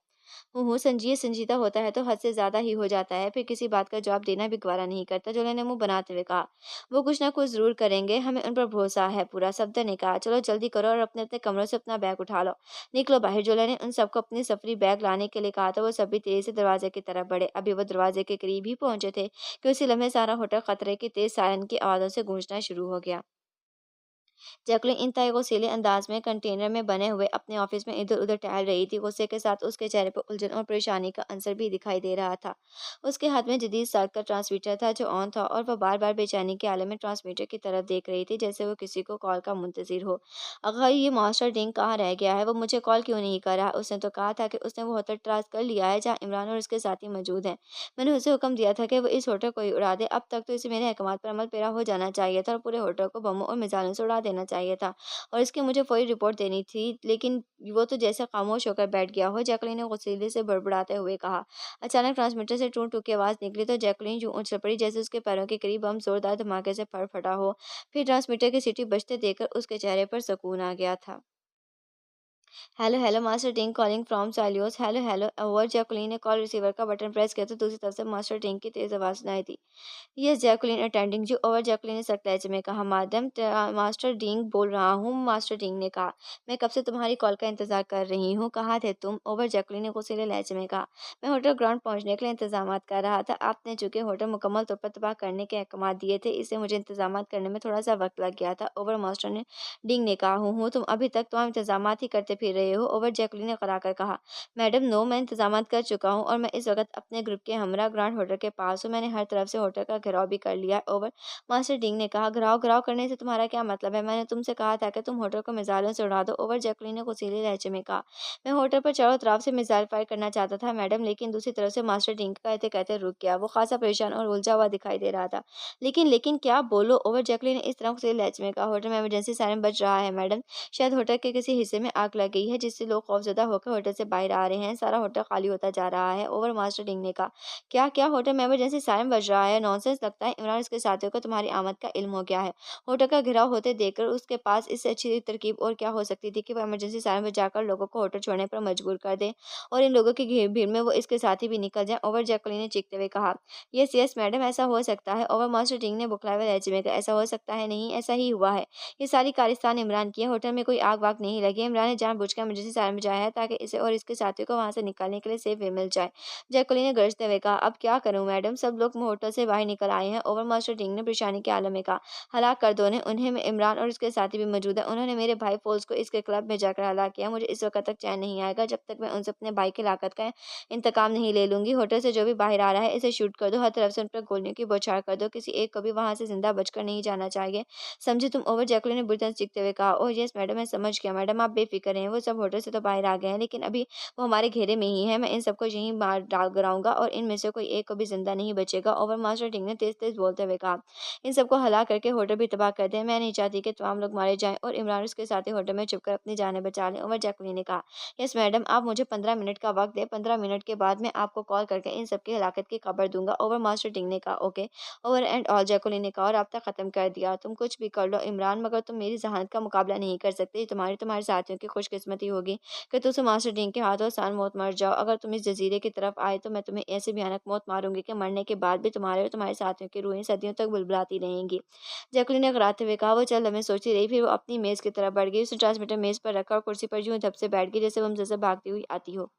हूँ, संजीए संजीदा होता है तो हद से ज़्यादा ही हो जाता है, फिर किसी बात का जवाब देना भी गवारा नहीं करता। जोले ने मुँह बनाते हुए कहा, वो कुछ ना कुछ ज़रूर करेंगे, हमें उन पर भरोसा है पूरा। सफदर ने कहा, चलो जल्दी करो और अपने-अपने कमरों से अपना बैग उठा लो। निकलो बाहर। जोले ने उन सबको अपने सफरी बैग लाने के लिए कहा तो वो सभी तेज़ी से दरवाजे की तरफ बढ़े। अभी वो दरवाजे के करीब ही पहुंचे थे कि उसी लम्हे सारा होटल खतरे की तेज़ सायरन की आवाज़ों से गूंजना शुरू हो गया। जैकलीन इंतहाई गुस्सैले अंदाज में कंटेनर में बने हुए अपने ऑफिस में इधर-उधर टहल रही थी। गुस्से के साथ उसके चेहरे पर उलझन और परेशानी का अंसर भी दिखाई दे रहा था। उसके हाथ में जदीद साख का ट्रांसमीटर था जो ऑन था और वह बार-बार बेचैनी के आलम में ट्रांसमीटर की तरफ देख रही थी जैसे वो किसी को कॉल का मुंतज़िर हो। अगर ये मास्टर डिंग कहाँ रह गया है? वो मुझे कॉल क्यों नहीं कर रहा? उसने तो कहा था कि उसने वो होटल ट्रांस कर लिया है जहाँ इमरान और उसके साथी मौजूद हैं। मैंने उसे हुक्म दिया था कि वो इस होटल को ही उड़ा दे। अब तक तो इसे मेरे अहकामात पर अमल पेरा हो जाना चाहिए था और पूरे होटल को बमों और मिसाइलों से उड़ा देना चाहिए था। और इसकी मुझे फ़ौरी रिपोर्ट देनी थी, लेकिन वो तो जैसे खामोश होकर बैठ गया हो। जैकलीन ने गुस्से से बड़बड़ाते हुए कहा। अचानक ट्रांसमीटर से टूं-टूं की आवाज़ निकली तो जैकलीन यूँ उछल पड़ी जैसे उसके पैरों के करीब बम ज़ोरदार धमाके से फटा हो। फिर ट्रांसमीटर की सीटी बजते देखकर उसके चेहरे पर सुकून आ गया था। Hello hello master Ting calling from Salios. Hello hello over. Jacqueline ने कॉल रिसीवर का बटन प्रेस किया तो दूसरी तरफ से मास्टर टिंग की तेज आवाज सुनाई दी। Yes Jacqueline attending you. Over. Jacqueline ने सख्त लहजे में कहा। मैडम मास्टर डिंग बोल रहा हूँ। मास्टर डिंग ने कहा। मैं कब से तुम्हारी कॉल का इंतजार कर रही हूँ, कहाँ थे तुम? ओवर। जैकुलीन ने गुस्सैले लहजे में कहा। मैं होटल ग्राउंड पहुंचने के लिए इंतजाम कर रहा था। आपने चूंकि होटल मुकम्मल तौर पर तबाह करने के अहकाम दिए थे, इससे मुझे इंतजाम करने में थोड़ा सा वक्त लग गया था। ओवर। मास्टर ने डिंग ने कहा। हूँ तुम अभी तक तमाम इंतजाम ही करते फिर रहे हो? ओवर। जैकुलीन ने करा कर कहा। मैडम नो, मैं इंतजाम कर चुका हूँ और मैं इस वक्त अपने ग्रुप के हमरा ग्रांड होटल के पास हूँ। मैंने हर तरफ से होटल का घेराव भी कर लिया है। ओवर। मास्टर डिंग ने कहा। घराव घराव करने से तुम्हारा क्या मतलब है? मैंने तुमसे कहा था कि तुम होटल को मिसाइलों से उड़ा दो। ओवर। जैकुलीन ने गुस्सैले लहजे में कहा। मैं होटल पर चारों तरफ से मिसाइल फायर करना चाहता था मैडम, लेकिन दूसरी तरफ से मास्टर डिंग कहते कहते रुक गया। वो खासा परेशान और उलझा हुआ दिखाई दे रहा था। लेकिन क्या बोलो? ओवर। जैकुलीन ने इस तरह गुस्सैले लहजे में कहा। होटल में इमरजेंसी सायरन बज रहा है मैडम। शायद होटल के किसी हिस्से में आग लग गई है, जिससे लोग खौफजदा होकर होटल से बाहर आ रहे हैं। सारा होटल खाली होता जा रहा है। ओवर। मास्टर डिंग ने कहा। क्या क्या होटल में इमरजेंसी सायरन बज रहा है? नॉनसेंस। लगता है इमरान और उसके साथियों को तुम्हारी आमद का इल्म हो गया है। होटल का घिराव होते देखकर उसके पास इससे अच्छी तरकीब और क्या हो सकती थी कि वो इमरजेंसी सायरन बजाकर लोगों को होटल छोड़ने पर मजबूर कर दे और इन लोगों की भीड़ में वो इसके साथी भी निकल जाए। ओवर। जैकुलीन ने चीखते हुए कहा। यस यस मैडम, ऐसा हो सकता है। ओवर। मास्टर डिंग ने बुखलाए हुए लहजे में कहा। ऐसा हो सकता है नहीं, ऐसा ही हुआ है। ये सारी कारिस्तान इमरान की है। होटल में कोई आग वाग नहीं लगी। इमरान ने जानबूझकर इमरजेंसी सायरन बजाया है ताकि इसे और इसके साथियों को वहां से निकालने के लिए सेफ वे मिल जाए। जैकुलीन ने गरजते हुए कहा। अब क्या करूं मैडम? सब लोग होटल से बाहर निकल आए हैं। ओवर। मास्टर डिंग ने परेशानी के आलम में कहा। हलाक कर दो उन्हें में इमरान और उसके साथी भी मौजूद है। उन्होंने मेरे भाई फोल्स को इसके क्लब में जाकर हलाक किया। मुझे इस वक्त तक चैन नहीं आएगा जब तक मैं उनसे अपने भाई की लाकत का इंतकाम नहीं ले लूंगी। होटल से जो भी बाहर आ रहा है इसे शूट कर दो। हर तरफ से उन पर गोलियों की बौछार कर दो। किसी एक को भी वहां से जिंदा बचकर नहीं जाना चाहिए, समझे तुम? ओवर। जैकुलिन ने बुरी तरह चीखते हुए कहा। ओह यस मैडम, मैं समझ गया मैडम, आप बेफिक्र रहें। वो सब होटल से तो बाहर आ गए हैं, लेकिन अभी वो हमारे घेरे में ही है। मैं इन सबको यहीं मार डाल गिराऊंगा और इनमें से कोई एक को भी जिंदा नहीं बचेगा। ओवर। मास्टर डिंग ने तेज तेज बोलते हुए कहा। इन सबको हला करके होटल भी तबाह कर दे। मैं नहीं चाहती कि तमाम लोग मारे जाएं और इमरान और उसके साथी होटल में छुपकर अपनी जानें बचा लें। ओवर। जैकुलिन ने कहा। यस मैडम, आप मुझे 15 मिनट का वक्त दें। 15 मिनट के बाद मैं आपको कॉल करके इन सबकी हलाकत की खबर दूंगा। ओवर। मास्टर डिंग ने कहा। Okay. Over and all. Jacqueline ने कहा। और राब्ता खत्म कर दिया। तुम कुछ भी कर लो इमरान, मगर तुम मेरी जहानत का मुकाबला नहीं कर सकते। तुम्हारे साथियों की खुशकिस्मती होगी कि तुम मास्टर डीन के हाथों आसान मौत मर जाओ। अगर तुम इस जजीरे की तरफ आए तो मैं तुम्हें ऐसी भयानक मौत मारूंगी कि मरने के बाद भी तुम्हारे और तुम्हारे साथियों की रूहें सदियों तक बुलबुलाती रहेंगी। जैकुलिन ने कराते हुए कहा। वो चल लम्हे सोचती रही, फिर वो अपनी मेज की तरफ बढ़ गई। उसने ट्रांसमीटर मेज पर रखा और कुर्सी पर यूं धप से बैठ गई जैसे वो हमसे से भागती हुई आती हो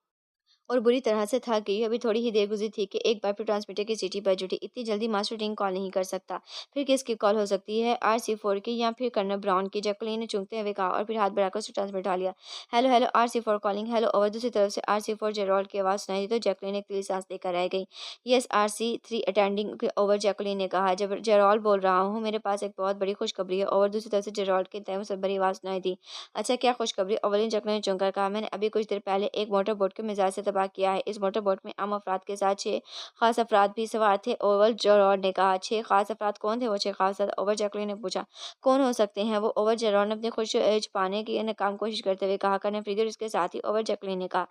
और बुरी तरह से थक गई। अभी थोड़ी ही देर गुजरी थी कि एक बार फिर ट्रांसमीटर की सीटी बज उठी। इतनी जल्दी मास्टर डिंग कॉल नहीं कर सकता। फिर किसकी कॉल हो सकती है? RC4 की या फिर कर्नल ब्राउन की? जैकुलीन ने चूंकते हुए कहा और फिर हाथ बढ़ाकर उसे ट्रांसमीटर उठा लिया। Hello hello RC4 calling. Hello over. दूसरी तरफ से RC4 जेरोल्ड की आवाज़ सुनाई दी तो जैकुलीन एक तिली सांस लेकर रह गई। Yes RC3 attending over. Jacqueline ने कहा। जब जेरोल्ड बोल रहा हूँ, मेरे पास एक बहुत बड़ी खुशखबरी है। और दूसरी तरफ से जेरोल्ड की तय से बड़ी आवाज़ सुनाई दी। अच्छा, क्या खुशखबरी? ओवलिन। जैकुलीन ने चौंक कर कहा। मैंने अभी कुछ देर पहले एक मोटर बोट को मिसाइल से तबाह किया है। इस मोटर बोट में आम अफराद के साथ 6 खास अफराद भी सवार थे। ओवल जेरोड ने कहा। 6 खास अफराद कौन थे? वो 6 खास अफराद? ओवर। जैकुलिन ने पूछा। कौन हो सकते हैं वो? ओवर। जेरोड ने अपनी खुशी छुपाने की नाकाम कोशिश करते हुए कहा। कर्नल फ्रीदर और इसके साथी। ओवर। जैकुलिन ने कहा।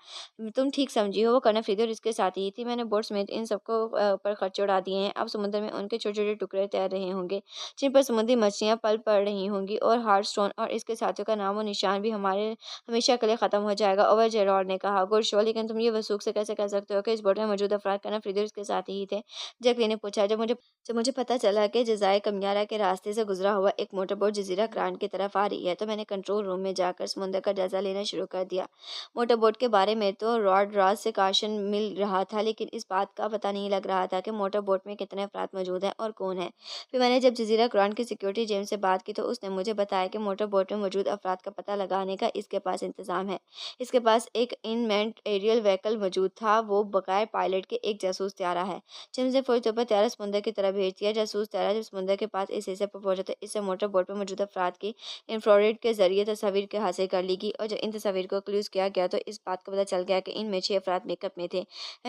तुम ठीक समझी हो, वो कर्नल फ्रीदर और इसके साथी ही थी। मैंने बोट समेत इन सबको पर खर्चे उड़ा दिए हैं। अब समुद्र में उनके छोटे छोटे टुकड़े तैर रहे होंगे, जिन पर समुद्री मछलियां पल पड़ रही होंगी और हार्डस्टोन और इसके साथियों का नामो निशान भी हमारे हमेशा के लिए खत्म हो जाएगा। ओवर। जेरोड ने कहा। गुड शो, लेकिन तुम ये वसूख से कैसे कह सकते हो कि इस बोट में मौजूद अफराद कर्नल फ्रीदर के साथ ही थे? जैकलीन ने पूछा। जब मुझे पता चला कि जजाय कमियारा के रास्ते से गुजरा हुआ एक मोटरबोट जजीरा ग्रांड की तरफ आ रही है, तो मैंने कंट्रोल रूम में जाकर समुद्र का जायजा लेना शुरू कर दिया। मोटरबोट के बारे में तो रॉड राज से काशन मिल रहा था, लेकिन इस बात का पता नहीं लग रहा था कि मोटरबोट में कितने अफराद मौजूद हैं और कौन है। फिर मैंने जब जजीरा ग्रांड की सिक्योरिटी जेम से बात की तो उसने मुझे बताया कि मोटरबोट में मौजूद अफराद का पता लगाने का इसके पास इंतजाम है। इसके पास एक इनमेंट एरियल व्हीकल मौजूद था। वो बगैर पायलट के एक जासूस त्यारा है। जिम ने फौरी तौर पर त्यारा समुद्र की तरफ भेज दिया। जासूस त्यारा जब समुद्र के पास इस हिस्से पर पहुंचा तो इससे मोटर बोट पर मौजूद अफराद की इंफ्रारेड के जरिए तस्वीर के हासिल कर ली गई और जब इन तस्वीर को क्लूज किया गया तो इस बात का पता चल गया कि इनमें 6 अफराद मेकअप में थे।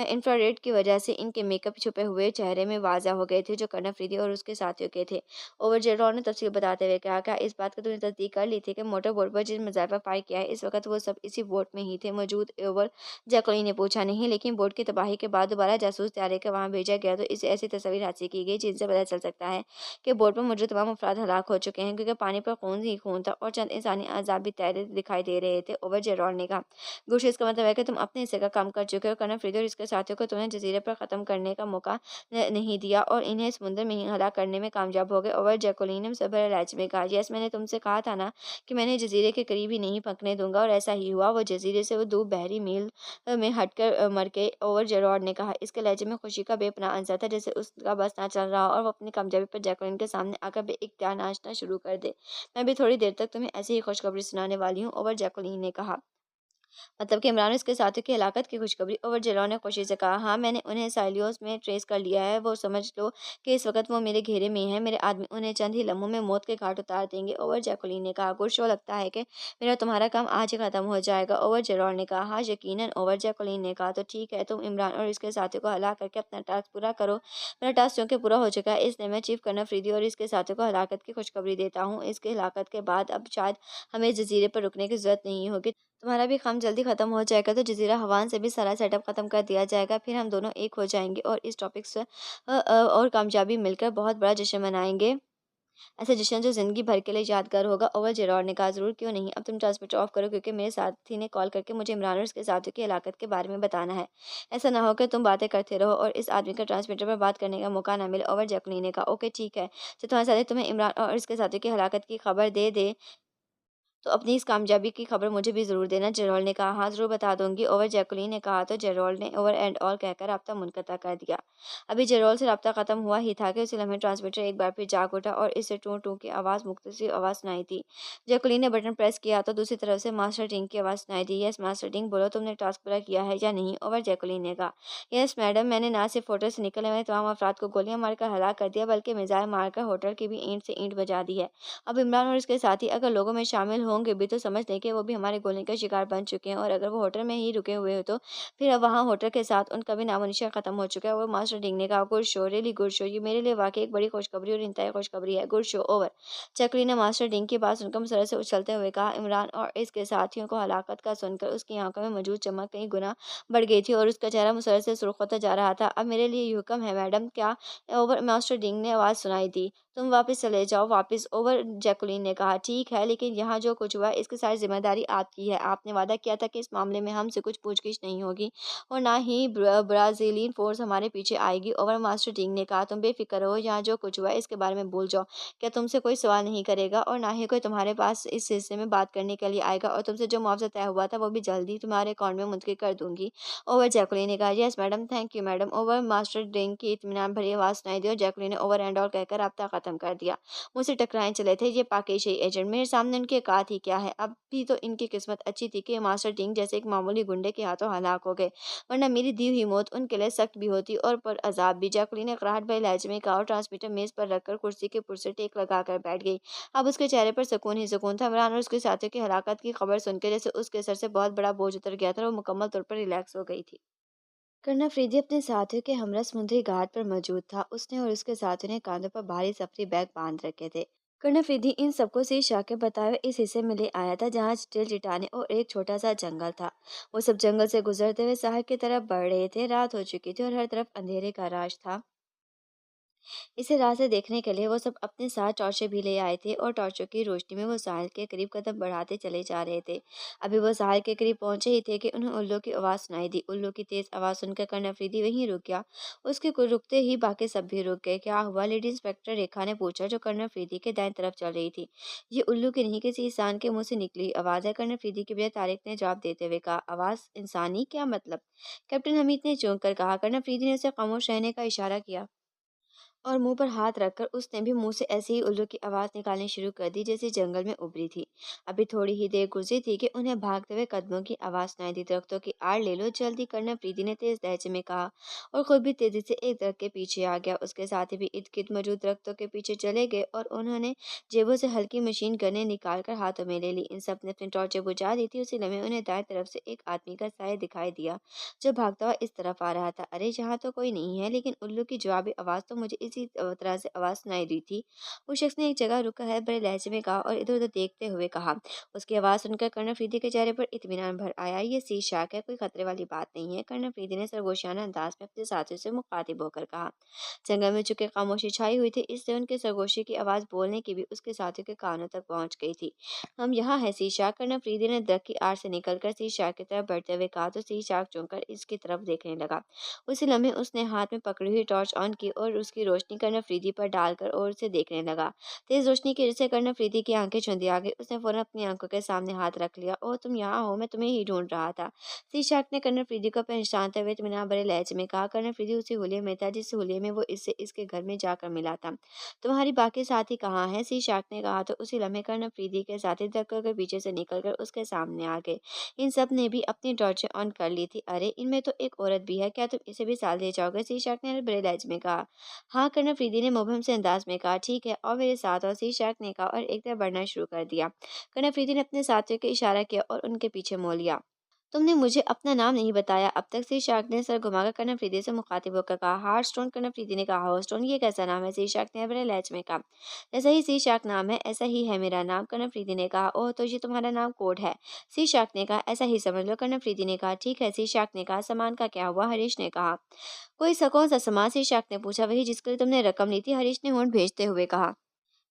इंफ्रारेड की वजह से इनके मेकअप छुपे हुए चेहरे में वाज़ा हो गए थे, जो कर्नल फ्रीदी और उसके साथियों के थे। ओवर। जेरोन ने तफसील बताते हुए कहा। क्या इस बात का तुमने तस्दीक कर ली थी कि मोटर बोट पर जिस मिसाइल पर फायर किया है इस वक्त वो सब इसी बोट में ही थे मौजूद? ओवर। जैकुलिन ने पूछा। नहीं, लेकिन बोर्ड की तबाही के बाद दोबारा जासूस तैयारी कर वहाँ भेजा गया तो इसे ऐसी तस्वीर हासिल की गई जिनसे पता चल सकता है कि बोर्ड पर मौजूद तमाम अफराद हलाक हो चुके हैं, क्योंकि पानी पर खून ही खून था और चंद इंसानी अज़ाब भी तैरते दिखाई दे रहे थे। ओवर जेरॉल ने कहा, गुरशीत, इसका मतलब है कि तुम अपने हिस्से का काम कर चुके हो। कर्नल फ्रीदी और इसके साथियों को तुमने जजीरे पर ख़त्म करने का मौका नहीं दिया और इन्हें समुद्र में ही हलाक करने में कामयाब हो गए। ओवर जैकोलिन ने मुसब्बिर लहजे में कहा, यस, मैंने तुमसे कहा था ना कि मैंने जजीरे के करीब ही नहीं पकने दूंगा, और ऐसा ही हुआ। वो जजीरे से वो 2 बहरी मील में हटकर मर गए। ओवर जेरॉड ने कहा, इसके लहजे में खुशी का बेपनाह अंदाज़ा था, जैसे उसका बस ना चल रहा हो और वो अपनी कामयाबी पर जैकोलिन के सामने आकर बेइख्तियार नाचना शुरू कर दे। मैं भी थोड़ी देर तक तुम्हें ऐसी ही खुशखबरी सुनाने वाली हूँ, ओवर जैकोलिन ने कहा। मतलब कि इमरान और इसके साथियों की हलाकत की खुशखबरी। ओवर जेलॉन ने खुशी से कहा, हाँ, मैंने उन्हें साइलियोस में ट्रेस कर लिया है। वो समझ लो कि इस वक्त वो मेरे घेरे में है। मेरे आदमी उन्हें चंद ही लम्हों में मौत के घाट उतार देंगे। ओवर जैकुलिन ने कहा, गुरशो, लगता है कि मेरा तुम्हारा काम आज ही खत्म हो जाएगा। ओवर जेलॉन ने कहा, हाँ, यकीनन। ओवर जैकुलिन ने कहा, तो ठीक है, तुम इमरान और इसके साथियों को हला करके अपना टास्क पूरा करो। मेरा टास्क क्योंकि पूरा हो चुका है, इसलिए मैं चीफ कर्नल फ्रीदी और इसके साथियों को हलाकत की खुशखबरी देता हूँ। इसके हलाकत के बाद अब शायद हमें जजीरे पर रुकने की जरूरत नहीं होगी। तुम्हारा भी काम जल्दी खत्म हो जाएगा तो जज़ीरा हवान से भी सारा सेटअप खत्म कर दिया जाएगा। फिर हम दोनों एक हो जाएंगे और इस टॉपिक से और कामयाबी मिलकर बहुत बड़ा जश्न मनाएंगे। ऐसा जश्न जो ज़िंदगी भर के लिए यादगार होगा। ओवर जेरॉड ने कहा, ज़रूर, क्यों नहीं। अब तुम ट्रांसमीटर ऑफ करो, क्योंकि मेरे साथी ने कॉल करके मुझे इमरान और उसके साथियों की हलाकत के बारे में बताना है। ऐसा ना हो कि तुम बातें करते रहो और इस आदमी का ट्रांसमीटर पर बात करने का मौका ना मिले। ओवर जैकलीन ने कहा, ओके, ठीक है। तो तुम्हारे साथी तुम्हें इमरान और इसके साथियों की हलाकत की खबर दे दे तो अपनी इस कामयाबी की खबर मुझे भी ज़रूर देना। जेरोल ने कहा, हाँ, ज़रूर बता दूंगी। ओवर जैकुलिन ने कहा तो जेरोल ने ओवर एंड ऑल कहकर राब्ता मुनक़ता कर दिया। अभी जेरोल से राब्ता ख़त्म हुआ ही था कि उसी लम्हे ट्रांसमीटर एक बार फिर जाग उठा और इससे टू टू की आवाज़, मुख्तसर आवाज़ सुनाई थी। जैकुलिन ने बटन प्रेस किया तो दूसरी तरफ से मास्टर टिंग की आवाज़ सुनाई दी। यस मास्टर टिंग, बोलो, तुमने टास्क पूरा किया है या नहीं। ओवर जैकुलिन ने कहा, यस मैडम, मैंने ना सिर्फ होटल से निकले हुए तमाम अफराद को गोलियां मारकर हलाक कर दिया, बल्कि मिसाइल मारकर होटल की भी ईंट से ईंट बजा दी है। अब इमरान और इसके साथी अगर लोगों में शामिल होंगे भी तो समझ लें कि वो भी हमारे गोली का शिकार बन चुके हैं, और अगर वो होटल में ही रुके हुए हो तो फिर अब वहाँ होटल के साथ उनका भी नामोनिशान खत्म हो चुका है। और मास्टर डिंग ने कहा, good show, really good show, ये मेरे लिए वाकई एक बड़ी खुशखबरी और इंतहाई खुशखबरी है। Good show, over. चक्री ने मास्टर डिंग की बात सुनकर मुसरत से उछलते हुए कहा, इमरान और इसके साथियों को हलाकत का सुनकर उसकी आंखों में मौजूद चमक कई गुना बढ़ गई थी और उसका चेहरा मुसरत से सुर्ख होता जा रहा था। अब मेरे लिए ये हुक्म है मैडम, क्या। ओवर मास्टर डिंग ने आवाज़ सुनाई दी, तुम वापस चले जाओ, वापस। ओवर जैकुलिन ने कहा, ठीक है, लेकिन यहाँ जो कुछ हुआ है इसकी सारी जिम्मेदारी आपकी है। आपने वादा किया था कि इस मामले में हमसे कुछ पूछगिछ नहीं होगी और ना ही ब्राज़ीलियन फोर्स हमारे पीछे आएगी। ओवर मास्टर टिंग ने कहा, तुम बेफिक्र रहो, यहाँ जो कुछ हुआ है इसके बारे में भूल जाओ। क्या तुमसे कोई सवाल नहीं करेगा और ना ही कोई तुम्हारे पास इस सिलसिले में बात करने के लिए आएगा, और तुमसे जो मुआवजा तय हुआ था वो भी जल्दी तुम्हारे अकाउंट में मुंतकिल कर दूंगी। ओवर जैकुलिन ने कहा, yes madam, thank you madam. Over master टिंग की इत्मीनान भरी आवाज़ सुनाई दी और जैकुलिन ने ओवर एंड ऑल कहकर राब्ता खत्म कर दिया। मुझसे टकराए चले थे ये पाकिस्तानी एजेंट, मेरे सामने उनकी औकात ही क्या है। अब भी तो इनकी किस्मत अच्छी थी कि मास्टर टिंग जैसे एक मामूली गुंडे के हाथों हलाक हो गए, वरना मेरी दी हुई मौत उनके लिए सख्त भी होती और पर अजाब भी। जैकुलिन ने कराहट भरे लहजे में कहा और ट्रांसमीटर मेज पर रखकर कुर्सी के पुर से टेक लगाकर बैठ गई। अब उसके चेहरे पर सुकून ही सुकून था। इमरान और उसके साथियों की हलाकत की खबर सुनकर जैसे उसके सर से बहुत बड़ा बोझ उतर गया था और वो मुकम्मल तौर पर रिलैक्स हो गई थी। कर्नल अफरीदी अपने साथियों के हमरा समुद्री घाट पर मौजूद था। उसने और उसके साथियों ने कांधों पर भारी सफरी बैग बांध रखे थे। कर्नल अफरीदी इन सबको से शाके बताए हुए इस हिस्से में ले आया था जहाँ स्टील चट्टाने और एक छोटा सा जंगल था। वो सब जंगल से गुजरते हुए शहर की तरफ बढ़ रहे थे। रात हो चुकी थी और हर तरफ अंधेरे का राज था। इसे राह से देखने के लिए वो सब अपने साथ टॉर्चें भी ले आए थे और टॉर्चों की रोशनी में वो साहिल के करीब कदम बढ़ाते चले जा रहे थे। अभी वो साहिल के करीब पहुंचे ही थे कि उन्हें उल्लू की आवाज़ सुनाई दी। उल्लू की तेज आवाज़ सुनकर कर्नल अफरीदी वहीं रुक गया। उसके रुकते ही बाकी सब भी रुक गए। क्या हुआ, लेडी इंस्पेक्टर रेखा ने पूछा, जो कर्नल अफरीदी के दाएं तरफ चल रही थी। ये उल्लू की नहीं, किसी इंसान के मुंह से निकली आवाज़ है, कर्नल अफरीदी के बजाय तारिक ने जवाब देते हुए कहा। आवाज़ इंसानी, क्या मतलब। कैप्टन हमीद ने चौंक कर कहा। कर्नल अफरीदी ने उसे खामोश रहने का इशारा किया और मुंह पर हाथ रखकर उसने भी मुंह से ऐसी ही उल्लू की आवाज़ निकालनी शुरू कर दी जैसे जंगल में उभरी थी। अभी थोड़ी ही देर गुजरी थी कि उन्हें भागते हुए कदमों की आवाज़ सुनाई दी। दरख्तों की आड़ ले लो जल्दी, करना, प्रीति ने तेज लहजे में कहा और खुद भी तेजी से एक दरख्त के पीछे आ गया। उसके साथ भी इर्द गिर्द मौजूद दरख्तों के पीछे चले गए और उन्होंने जेबों से हल्की मशीन गनें निकाल कर हाथों में ले ली। इन सब ने अपनी टॉर्चें बुझा दी थी। उसी लम्हे उन्हें दाएं तरफ से एक आदमी का साया दिखाई दिया जो भागता हुआ इस तरफ आ रहा था। अरे, यहाँ तो कोई नहीं है, लेकिन उल्लू की जवाबी आवाज़ तो मुझे इस किसी तरह से आवाज़ सुनाई दी थी। उस शख्स ने एक जगह रुका है बड़े लहजे में कहा और इधर-उधर देखते हुए कहा। उसकी आवाज़ सुनकर कर्नल अफरीदी के चेहरे पर इत्मीनान भर आया। ये सी शाक है, कोई खतरे वाली बात नहीं है। कर्नल अफरीदी ने सरगोशियाना अंदाज में अपने साथियों से मुखातिब होकर कहा। जंगल में चूंकि खामोशी छाई हुई थी, इससे उनके सरगोशी की आवाज़ बोलने की भी उसके साथियों के कानों तक पहुंच गई थी। हम यहाँ है सी शाक। कर्नल अफरीदी ने दरख्त की आड़ से निकलकर सी शाक की तरफ बढ़ते हुए कहा तो सी शाक चौंककर इसकी तरफ देखने लगा। उसी लम्हे उसने हाथ में पकड़ी हुई टॉर्च ऑन की और उसकी रोशनी कर्नल अफरीदी पर डालकर और उसे देखने लगा। तेज रोशनी की वजह से कर्नल अफरीदी की आंखें चुंधी आ गई। उसने फौरन अपनी आंखों के सामने हाथ रख लिया। ओह, तुम यहाँ हो, मैं तुम्हें ही ढूंढ रहा था। सी शाक ने कर्नल अफरीदी को पहचानते हुए इत्मीनान भरे लहजे में कहा। कर्नल अफरीदी उसी हुलिये में था जिस हुलिये में वो इससे इसके घर में जाकर मिला था। तुम्हारी बाकी साथी कहाँ हैं? सी शाक ने कहा तो उसी लम्हे कर्नल अफरीदी के साथी दरख्त के पीछे से निकलकर उसके सामने आ गए। इन सब ने भी अपनी टॉर्चें ऑन कर ली थी। अरे, इनमें तो एक औरत भी है, क्या तुम इसे भी साथ ले जाओगे? सी शाक ने बड़े लहजे में कहा। हाँ, कर्नल अफरीदी ने मुबहम से अंदाज में कहा। ठीक है, और मेरे साथ। और सी शाक ने कहा और एक तरफ बढ़ना शुरू कर दिया। कर्नल अफरीदी ने अपने साथियों को इशारा किया और उनके पीछे मोड़ लिया। तुमने मुझे अपना नाम नहीं बताया अब तक। सी शाक ने सर घुमाकर कर्नल अफरीदी से मुखातिब होकर कहा। हार्टस्टोन। कर्नल अफरीदी ने कहा। हार्टस्टोन, ये कैसा नाम है? सी शाक ने बड़े लहजे में कहा। जैसा ही सी शाक नाम है, ऐसा ही है मेरा नाम। कर्नल अफरीदी ने कहा। ओह, तो ये तुम्हारा नाम कोड है? सी शाक ने कहा। ऐसा ही समझ लो। कर्नल अफरीदी ने कहा। ठीक है। सी शाक ने कहा। सामान का क्या हुआ? हरीश ने कहा। कोई सा कौन सा सामान? सी शाक ने पूछा। वही जिसके लिए तुमने रकम ली थी, हरीश ने होंठ भेजते हुए कहा।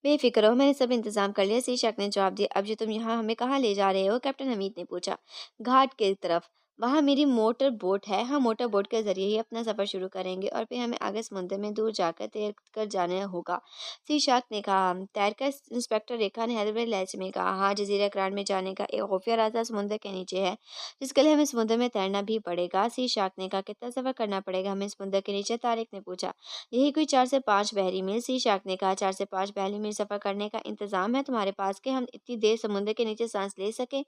बेफिक्र रहो, मैंने सब इंतजाम कर लिया। सी शाक ने जवाब दिया। अब जो तुम यहाँ हमें कहाँ ले जा रहे हो? कैप्टन हमीद ने पूछा। घाट की तरफ। वहाँ मेरी मोटर बोट है। हम मोटर बोट के जरिए ही अपना सफर शुरू करेंगे और फिर हमें आगे समुद्र में दूर जाकर तैर कर जाना होगा। सी शाक ने कहा। तैरकर? इंस्पेक्टर रेखा ने हैदर लहजे में कहा। हाँ, जजीरा करार में जाने का एक खुफिया रास्ता समुद्र के नीचे है, जिसके लिए हमें समुद्र में तैरना भी पड़ेगा। सी शाक ने कहा। कितना सफर करना पड़ेगा हमें समुद्र के नीचे? तारिक ने पूछा। यही कोई 4 से 5 बहरी मील। सी शाक ने कहा। 4 से 5 बहरी मील सफर करने का इंतजाम है तुम्हारे पास कि हम इतनी देर समुद्र के नीचे सांस ले सके?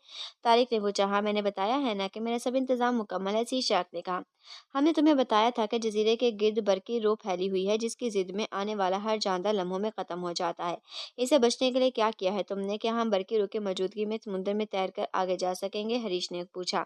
तारिक ने पूछा। हाँ, मैंने बताया है ना कि मेरा सब इंतजाम मुकम्मल है। सी शाक ने कहा। हमने तुम्हें बताया था कि जजीरे के गिर्द बर्की रो फैली हुई है, जिसकी जिद में आने वाला हर जानदार लम्हों में खत्म हो जाता है। इसे बचने के लिए क्या किया है तुमने? क्या हम बर्की रो की मौजूदगी में समुद्र में तैर कर आगे जा सकेंगे? हरीश ने पूछा।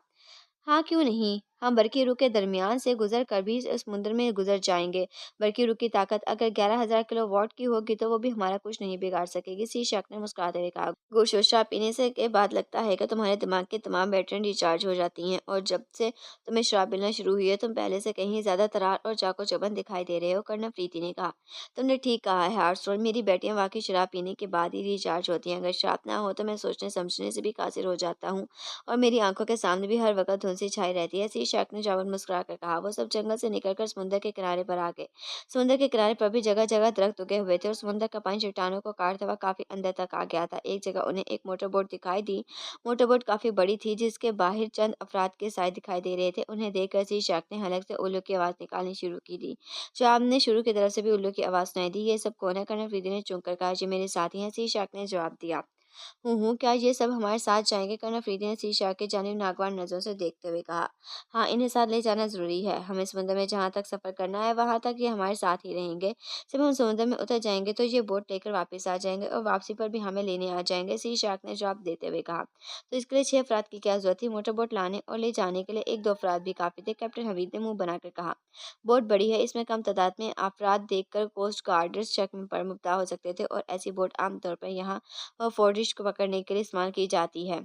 हाँ, क्यों नहीं? हम बरकी रुख के दरमियान से गुजर कर भी इस समुद्र में गुजर जाएंगे। बरकी रुख की ताकत अगर 11,000 किलोवाट की होगी तो वो भी हमारा कुछ नहीं बिगाड़ सकेगी। सी शक ने मुस्कुराते हुए कहा। गोश्त और शराब पीने से के बाद लगता है कि तुम्हारे दिमाग की तमाम बैटरियां रिचार्ज हो जाती हैं और जब से तुम्हें शराब मिलना शुरू हुई है तुम पहले से कहीं ज्यादा तरार और चाको चौबंद दिखाई दे रहे हो। कर्नल प्रीति ने कहा। तुमने ठीक कहा है हार्टस्टोन, मेरी बैटरियां वाकई शराब पीने के बाद ही रिचार्ज होती हैं। अगर शराब ना हो तो मैं सोचने समझने से भी कासिर हो जाता हूँ और मेरी आंखों के सामने भी हर वक्त धुंध सी छाई रहती है। सी शाक ने जवान मुस्कुरा कर कहा। वो सब जंगल से निकलकर समुद्र के किनारे पर आ गए। समुद्र के किनारे पर भी जगह जगह दरख्त उगे हुए थे और समुद्र का पानी चट्टानों को काटता हुआ काफी अंदर तक आ गया था। एक जगह उन्हें एक मोटर बोट दिखाई दी। मोटर बोट काफी बड़ी थी, जिसके बाहर चंद अफराद के साए दिखाई दे रहे थे। उन्हें देखकर सी शाक ने हलक से उल्लू की आवाज निकालनी शुरू की दी। जवाब ने शुरू की तरफ से भी उल्लू की आवाज सुनाई दी। ये सब कौन है? कर्नल फ्रीदी ने चौंक कर कहा। जी, मेरे साथी हैं। सी शाक ने जवाब दिया। हूँ, क्या ये सब हमारे साथ जाएंगे? कर्नल अफरीदी ने सी शाह की जानिब नागवार नजरों से देखते हुए कहा। हाँ, इन्हें साथ ले जाना जरूरी है। हमें समुद्र में जहाँ तक सफर करना है वहां तक ये हमारे साथ ही रहेंगे। जब हम समुद्र में उतर जाएंगे तो ये बोट लेकर वापस आ जाएंगे और वापसी पर भी हमें लेने आ जाएंगे। सी शाह ने जवाब देते हुए कहा। तो इसके लिए 6 अफराद की क्या जरूरत थी? मोटर बोट लाने और ले जाने के लिए 1-2 अफराद भी काफी थे। कैप्टन हमीद ने मुंह बनाकर कहा। बोट बड़ी है, इसमें कम तादाद में अफराद देखकर कोस्ट गार्डर्स शक में पर मुब्तला हो सकते थे और ऐसी बोट आमतौर पर यहाँ फोर्डिश को पकड़ने के लिए इस्तेमाल की जाती है।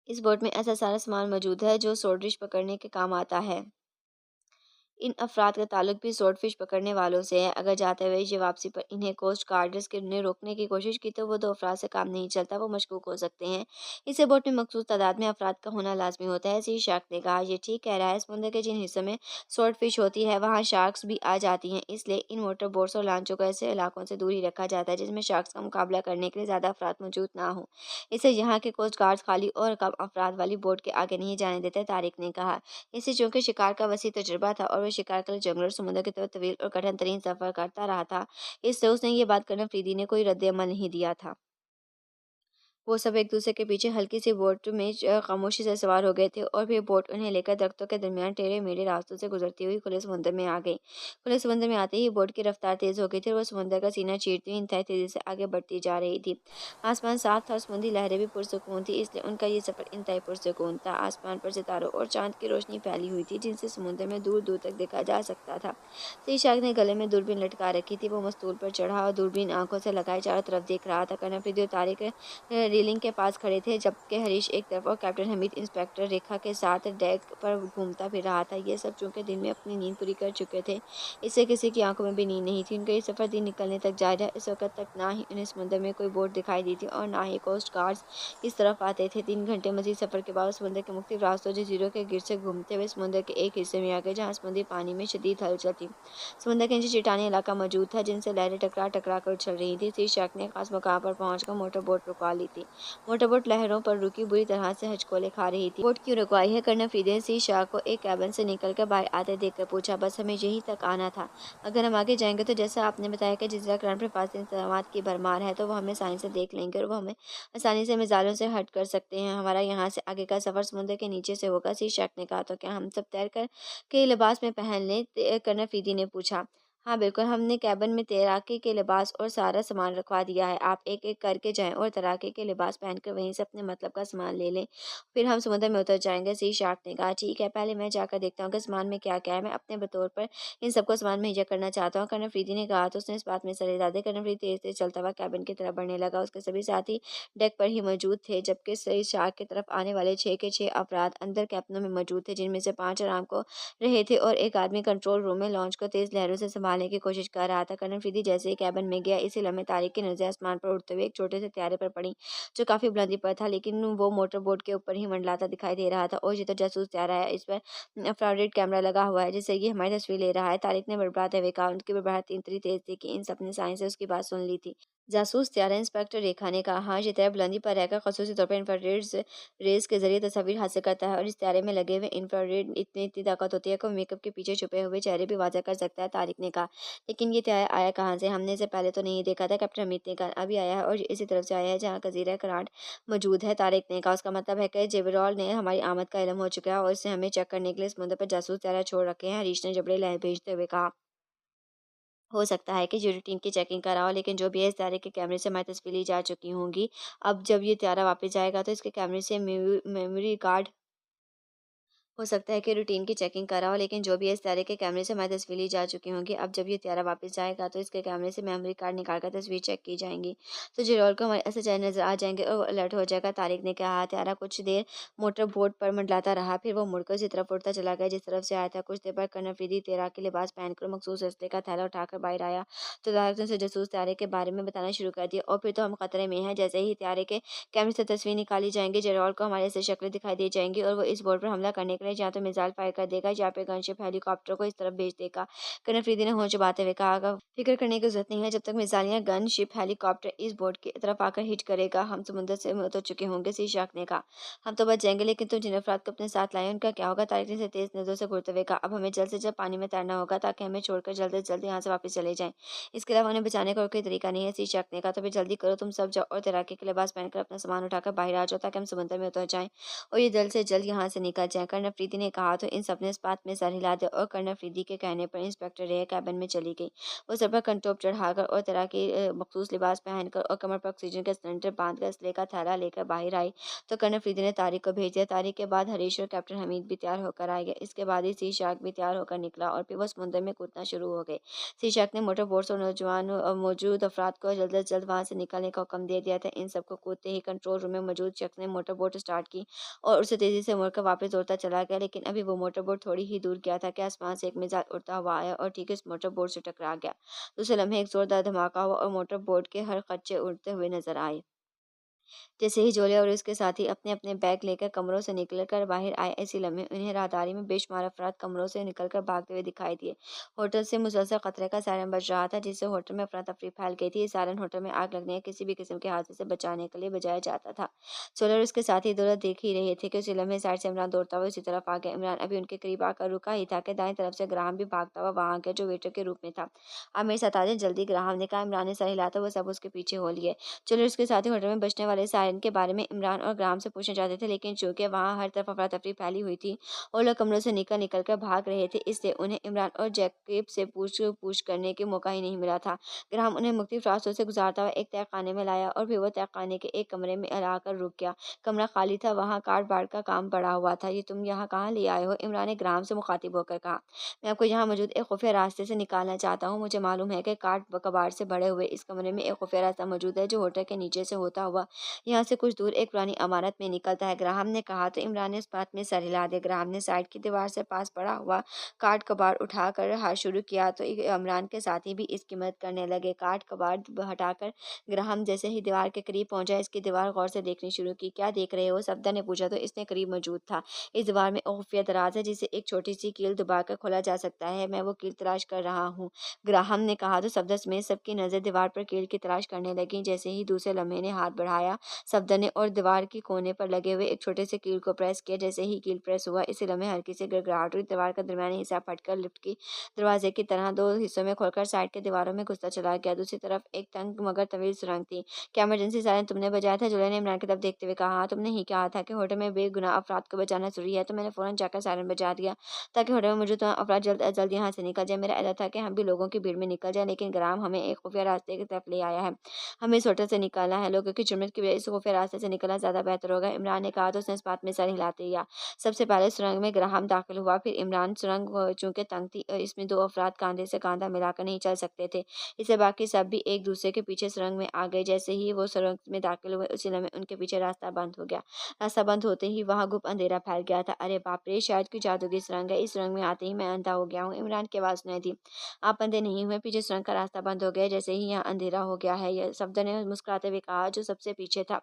इस बोट में ऐसा सारा सामान मौजूद है जो स्वॉर्डिश पकड़ने के काम आता है। इन अफराद का ताल्लुक भी स्वॉर्डफिश पकड़ने वालों से है। अगर जाते हुए ये वापसी पर इन्हें कोस्ट गार्डर्स के ने रोकने की कोशिश की तो वो 2 अफराद से काम नहीं चलता, वो मशकूक हो सकते हैं। इसे बोट में मखसूस तादाद में अफराद का होना लाजमी होता है। सी शार्क ने कहा। ये ठीक कह रहा है। समुद्र के जिन हिस्सों में स्वॉर्डफिश होती है वहाँ शार्क्स भी आ जाती हैं, इसलिए इन मोटर बोट्स और लांचों को ऐसे इलाकों से दूर ही रखा जाता है जिसमें शार्क्स का मुकाबला करने के लिए ज्यादा अफराद मौजूद ना हो। इससे यहाँ के कोस्ट गार्ड्स खाली और कम अफराद वाली बोट के आगे नहीं जाने देते। तारिक ने कहा। इसे चूंकि शिकार का वसी तजुर्बा था और वह शिकार के लिए जंगल और समुद्र की तरफ तवील और कठिन तरीन सफर करता रहा था, इससे उसने ये बात करने फरीदी ने कोई रद्द अमल नहीं दिया था। वो सब एक दूसरे के पीछे हल्की सी बोट में खामोशी से सवार हो गए थे और फिर बोट उन्हें लेकर दरख्तों के दरमियान टेढ़े मेढ़े रास्तों से गुजरती हुई खुले समुद्र में आ गई। खुले समुद्र में आते ही बोट की रफ्तार तेज हो गई थी और वो समुद्र का सीना चीरती हुई इंतहाई तेजी से आगे बढ़ती जा रही थी। आसमान साफ था और समुद्री लहरें भी पुरसुकून थी, इसलिए उनका ये सफर इंतहाई पुरसुकून था। आसमान पर सितारों और चांद की रोशनी फैली हुई थी, जिनसे समुद्र में दूर दूर तक देखा जा सकता था। शीशाग ने गले में दूरबीन लटका रखी थी। वो मस्तूल पर चढ़ा और दूरबीन आंखों से लगाए चारों तरफ देख रहा था। कनफरीदी और तारिक रेलिंग के पास खड़े थे, जबकि हरीश एक तरफ और कैप्टन हमीद इंस्पेक्टर रेखा के साथ डेक पर घूमता फिर रहा था। ये सब चूंकि दिन में अपनी नींद पूरी कर चुके थे, इससे किसी की आंखों में भी नींद नहीं थी। उनका ये सफर दिन निकलने तक जारी रहा। इस वक्त तक ना ही उन्हें समुद्र में कोई बोट दिखाई दी थी और ना ही कोस्ट गार्ड्स इस तरफ आते थे। 3 घंटे मजीद सफर के बाद समुद्र के मुख्तलिफ रास्तों जजीरों के गिर से घूमते हुए समुद्र के एक हिस्से में आ गए, जहाँ समुद्री पानी में शदीद हलचल थी। समुद्र के नीचे चट्टानी इलाका मौजूद था, जिनसे लहरें टकरा टकरा कर उछल रही थी। सी शार्क ने खास मकाम पर पहुंचकर मोटर बोट रुकवा ली थी। मोटर बोट लहरों पर रुकी बुरी तरह से हचकोले खा रही थी। बोट क्यों रुकवाई है? कर्नफ्रीद ने सी शार्क को एक कैबिन से निकलकर बाहर आते देखकर पूछा। बस हमें यहीं तक आना था। अगर हम आगे जाएंगे तो जैसा आपने बताया कि जजीरा करार पर फांसी इंतजामात की भरमार है, तो वो हमें आसानी से देख लेंगे और वो हमें आसानी से मिसाइलों से हट कर सकते हैं। हमारा यहाँ से आगे का सफर समुद्र के नीचे से होगा। सी शार्क ने कहा। तो क्या हम सब तैर कर के लिबास में पहन लें? कर्नफ्रीदी ने पूछा। हाँ बिल्कुल, हमने कैबिन में तैराकी के लिबास और सारा सामान रखवा दिया है। आप एक एक करके जाएं और तैराकी के लिबास पहनकर वहीं से अपने मतलब का सामान ले लें, फिर हम समुद्र में उतर जाएंगे। सी शार्क ने कहा। ठीक है, पहले मैं जाकर देखता हूँ कि सामान में क्या क्या है। मैं अपने बतौर पर इन सबको सामान मुहैया करना चाहता हूँ, कर्नफ्रीदी ने कहा। तो उसने इस बात में सर हिला दिया। कर्नफ्रीदी तेज तेज चलता हुआ कैबिन की तरफ बढ़ने लगा। उसके सभी साथी डेक पर ही मौजूद थे, जबकि सी शार्क की तरफ आने वाले 6 के 6 अफराद अंदर कैबिनों में मौजूद थे, जिनमें से 5 आराम को रहे थे और एक आदमी कंट्रोल रूम में लॉन्च को तेज लहरों से संभालने की कोशिश कर रहा था। कर्नफ्रीदी जैसे ही कैबिन में गया, इसी लम्हे तारिक की नजर आसमान पर उड़ते हुए एक छोटे से त्यारे पर पड़ी, जो काफी बुलंदी पर था, लेकिन वो मोटर बोट के ऊपर ही मंडलाता दिखाई दे रहा था। और ये तो जासूस त्यारा है, इस पर इंफ्रारेड कैमरा लगा हुआ है, जिससे ये हमारी तस्वीर ले रहा है। तारिक ने बड़बड़ाते हुए कहा। उनकी बड़बड़ाहट इतनी तेज थी कि इन सबने साइंस से उसकी बात सुन ली थी। जासूस त्यारा? इंस्पेक्टर रेखा ने कहा। हाँ, ये त्यारा बुलंदी पर रहकर खसूसी तौर पर इंफ्रारेड रेस के जरिए तस्वीर हासिल करता है और इस त्यारे में लगे हुए इंफ्रारेड इतनी इतनी ताकत होती है कि वो मेकअप के पीछे छुपे हुए चेहरे भी वाज़ा कर सकता है। तारिक ने कहा। लेकिन ये त्यारा आया कहाँ से? हमने इसे पहले तो नहीं देखा था। कैप्टन अमित ने कहा। अभी आया है और इसी तरफ से आया है जहाँ जजीरा करार मौजूद है। तारिक ने कहा। उसका मतलब है कि जेबरॉल ने हमारी आमद का इल्म हो चुका है और इसने हमें चेक करने के लिए समुद्र पर जासूस त्यारा छोड़ रखे हैं। हरीश ने जबड़े लहर भेजते हुए कहा। हो सकता है कि जो रूटीन की चेकिंग कराओ, लेकिन जो भी है इस तारे के कैमरे से हमारी तस्वीरें ली जा चुकी होंगी। अब जब ये तारा वापस जाएगा तो इसके कैमरे से मेमोरी कार्ड हो सकता है कि रूटीन की चेकिंग कराओ, लेकिन जो भी है इस तारे के कैमरे से हमारी तस्वीर ली जा चुकी होंगी। अब जब ये तारा वापस जाएगा तो इसके कैमरे से मेमोरी कार्ड निकाल कर तस्वीर चेक की जाएंगी, तो जिरोल को हमारे ऐसे चेहरे नजर आ जाएंगे और वो अलर्ट हो जाएगा। तारिक ने कहा। तारा कुछ देर मोटर बोट पर मंडलाता रहा, फिर वो मुड़कर उसी तरफ उड़ता चला गया जिस तरफ से आया था। कुछ देर बाद कर्नफ्रीदी तैराकी लिबास पहनकर मखसूस असले का थैला उठाकर बाहर आया, तो तारिक ने उसे जासूस तारे के बारे में बताना शुरू कर दिया। और फिर तो हम खतरे में हैं। जैसे ही तारे के कैमरे से तस्वीर निकाली जाएंगी, जेरोल को हमारी ऐसी शक्लें दिखाई दे जाएंगी और वो इस बोर्ड पर हमला करने के लिए या तो मिसाइल फायर कर देगा या फिर गनशिप हेलीकॉप्टर को इस तरफ भेज देगा। कनफरीदी ने होश जमाते हुए कहा। फिक्र करने की जरूरत नहीं है, जब तक मिसाइल या गन शिप हेलीकॉप्टर इस बोट की तरफ आकर हिट करेगा, हम समुद्र से उतर चुके होंगे। सी शार्क ने कहा। हम तो बच जाएंगे, लेकिन तुम जिन अफराद को अपने साथ लाए उनका क्या होगा? तारिक ने से तेज नजरों से घूरते हुए कहा। अब हमें जल्द से जल्द पानी में तैरना होगा, ताकि हमें छोड़कर जल्द से जल्द यहाँ से वापस चले जाएं। इसके अलावा उन्हें बचाने का और कोई तरीका नहीं है। सी शार्क ने कहा। तो फिर जल्दी करो, तुम सब जाओ और तैराकी के लिबास पहनकर अपना सामान उठाकर बाहर आ जाओ, ताकि हम समुद्र में उतर जाएं और ये जल्द से जल्द यहाँ से निकल जाए। कर्नफ्रीदी ने कहा। तो इन सबने इस बात में सर हिला दिया और कर्नफ्रीदी के कहने पर इंस्पेक्टर रेखा कैबिन में चली गई। वो सर पर कंटोप चढ़ाकर और तरह के मखसूस लिबास पहनकर और कमर पर ऑक्सीजन का सिलेंडर बांधकर असले का थैला लेकर बाहर आई, तो कर्नफ्रीदी ने तारिक को भेज दिया। तारिक के बाद हरीश और कैप्टन हमीद भी तैयार होकर आ गए। इसके बाद ही सी शार्क भी तैयार होकर निकला और फिर वो समुद्र में कूदना शुरू हो गए। सी शार्क ने मोटर बोट और नौजवान मौजूद अफराद को जल्द से जल्द वहां से निकलने का हुक्म दे दिया था। इन सबको कूदते ही कंट्रोल रूम में मौजूद शख्स ने मोटर बोट स्टार्ट की और उसे तेजी से मुड़कर वापस दौड़ता चला गया। लेकिन अभी वो मोटर बोट थोड़ी ही दूर गया था कि आसमान से एक मिसाइल उड़ता हुआ आया और ठीक इस मोटर बोट से टकरा गया। दूसरे लम्हे एक जोरदार धमाका हुआ और मोटर बोट के हर खच्चे उड़ते हुए नजर आए। जैसे ही जोले और उसके साथी अपने अपने बैग लेकर कमरों से निकलकर बाहर आए, ऐसी लम्हे उन्हें राहदारी में बेशुमार अफराद कमरों से निकलकर भागते हुए दिखाई दिए। होटल से मुसलसल खतरे का सायरन बज रहा था, जिससे होटल में अफरा तफरी फैल गई थी। ये सायरन होटल में आग लगने या किसी भी किस्म के हादसे से बचाने के लिए बजाया जाता था। जोले और उसके साथी इधर देख ही रहे थे कि उसी लम्हे साइड से इमरान दौड़ता हुआ उसी तरफ आ गया। इमरान अभी उनके करीब आकर रुका ही था कि दाएं तरफ से ग्राहम भी भागता हुआ वहां आ गया, जो वेटर के रूप में था। आप मेरे साथ आ जाए जल्दी, ग्राहम ने कहा। इमरान ने सर हिलाता वो सब उसके पीछे हो लिए। चलो उसके साथ ही होटल में बचने वाले वाले सायरन के बारे में इमरान और ग्राम से पूछना चाहते थे, लेकिन चूंकि वहाँ हर तरफ अफरा तफरी फैली हुई थी और लोग कमरों से निकल कर भाग रहे थे, इसलिए उन्हें इमरान और जैकब से पूछ पूछ करने के मौका ही नहीं मिला था। ग्राम उन्हें मुख्तलिफ रास्तों से गुजारता हुआ एक तहखाने में लाया और फिर वो तहखाने के एक कमरे में लाकर रुक गया। कमरा खाली था, वहाँ काट बाढ़ का काम पड़ा हुआ था। ये तुम यहाँ कहाँ ले आए हो? इमरान ने ग्राम से मुखातिब होकर कहा। मैं आपको यहाँ मौजूद एक खुफिया रास्ते से निकालना चाहता हूँ। मुझे मालूम है कि काट कबाड़ से भरे हुए इस कमरे में एक खुफिया रास्ता मौजूद है जो होटल के नीचे से होता हुआ यहाँ से कुछ दूर एक पुरानी इमारत में निकलता है। ग्राहम ने कहा तो इमरान ने इस बात में सर हिला दिया। ग्राहम ने साइड की दीवार से पास पड़ा हुआ काट कबाड़ उठाकर हाथ शुरू किया तो इमरान के साथी भी इसकी मदद करने लगे। काट कबाड़ हटाकर ग्राहम जैसे ही दीवार के करीब पहुंचा, इसकी दीवार गौर से देखनी शुरू की। क्या देख रहे हो? सफदर ने पूछा तो इसने करीब मौजूद था। इस दीवार में एक खुफिया दराज है जिसे एक छोटी सी कील दबाकर खोला जा सकता है। मैं वो कील तलाश कर रहा हूँ, ग्राहम ने कहा तो सफदर समेत सबकी नजर दीवार पर कील की तलाश करने लगी। जैसे ही दूसरे लम्हे ने हाथ बढ़ाया, सफदर ने और दीवार की कोने पर लगे हुए एक छोटे से कील को प्रेस किया। जैसे ही कील प्रेस हुआ, इसी लम्हे हल्की से गिड़गिड़ाहट हुई। दीवार का दरमियानी हिस्सा फटकर लिफ्ट की दरवाजे की तरह दो हिस्सों में खोलकर साइड के दीवारों में घुसता चला गया। दूसरी तरफ एक तंग मगर तवील सुरंग थी। क्या इमरजेंसी सायरन तुमने बजाया था? जुलै ने इमरान की तरफ देखते हुए कहा। हाँ, तुमने ही कहा था कि होटल में बेगुनाह अफराद को बचाना जरूरी है, तो मैंने फौरन जाकर सायरन बजा दिया ताकि होटल में मौजूद अफराद जल्द अज जल्द यहाँ से निकल जाए। मेरा इरादा था कि हम भी लोगों की भीड़ में निकल जाए, लेकिन ग्राम हमें एक खुफिया रास्ते की तरफ ले आया है। हमें इस होटल से निकालना है। लोगों की जुर्मत की वजह से खुफिया रास्ते से निकलना ज्यादा बेहतर होगा, इमरान ने कहा तो उसने इस बात में सर हिलाते दिया। सबसे पहले सुरंग में ग्राहम दाखिल हुआ, फिर इमरान। सुरंग चूंकि तंग थी, इसमें दो अफराद कांधे से कांधा मिलाकर नहीं चल सकते थे, इससे बाकी सब भी एक दूसरे के पीछे सुरंग में आ गए। जैसे ही वो सुरंग में दाखिल हुए, उसी लम्हे उनके पीछे रास्ता बंद हो गया। रास्ता बंद होते ही वहां गुप अंधेरा फैल गया था। अरे बाप रे, शायद कोई जादूगी सुरंग है। इस सुरंग में आते ही मैं अंधा हो गया हूँ, इमरान की आवाज सुनाई दी। आप अंधे नहीं हुए, पीछे सुरंग का रास्ता बंद हो गया जैसे ही यहाँ अंधेरा हो गया है, यह सफदर ने मुस्कुराते हुए कहा जो सबसे पीछे था।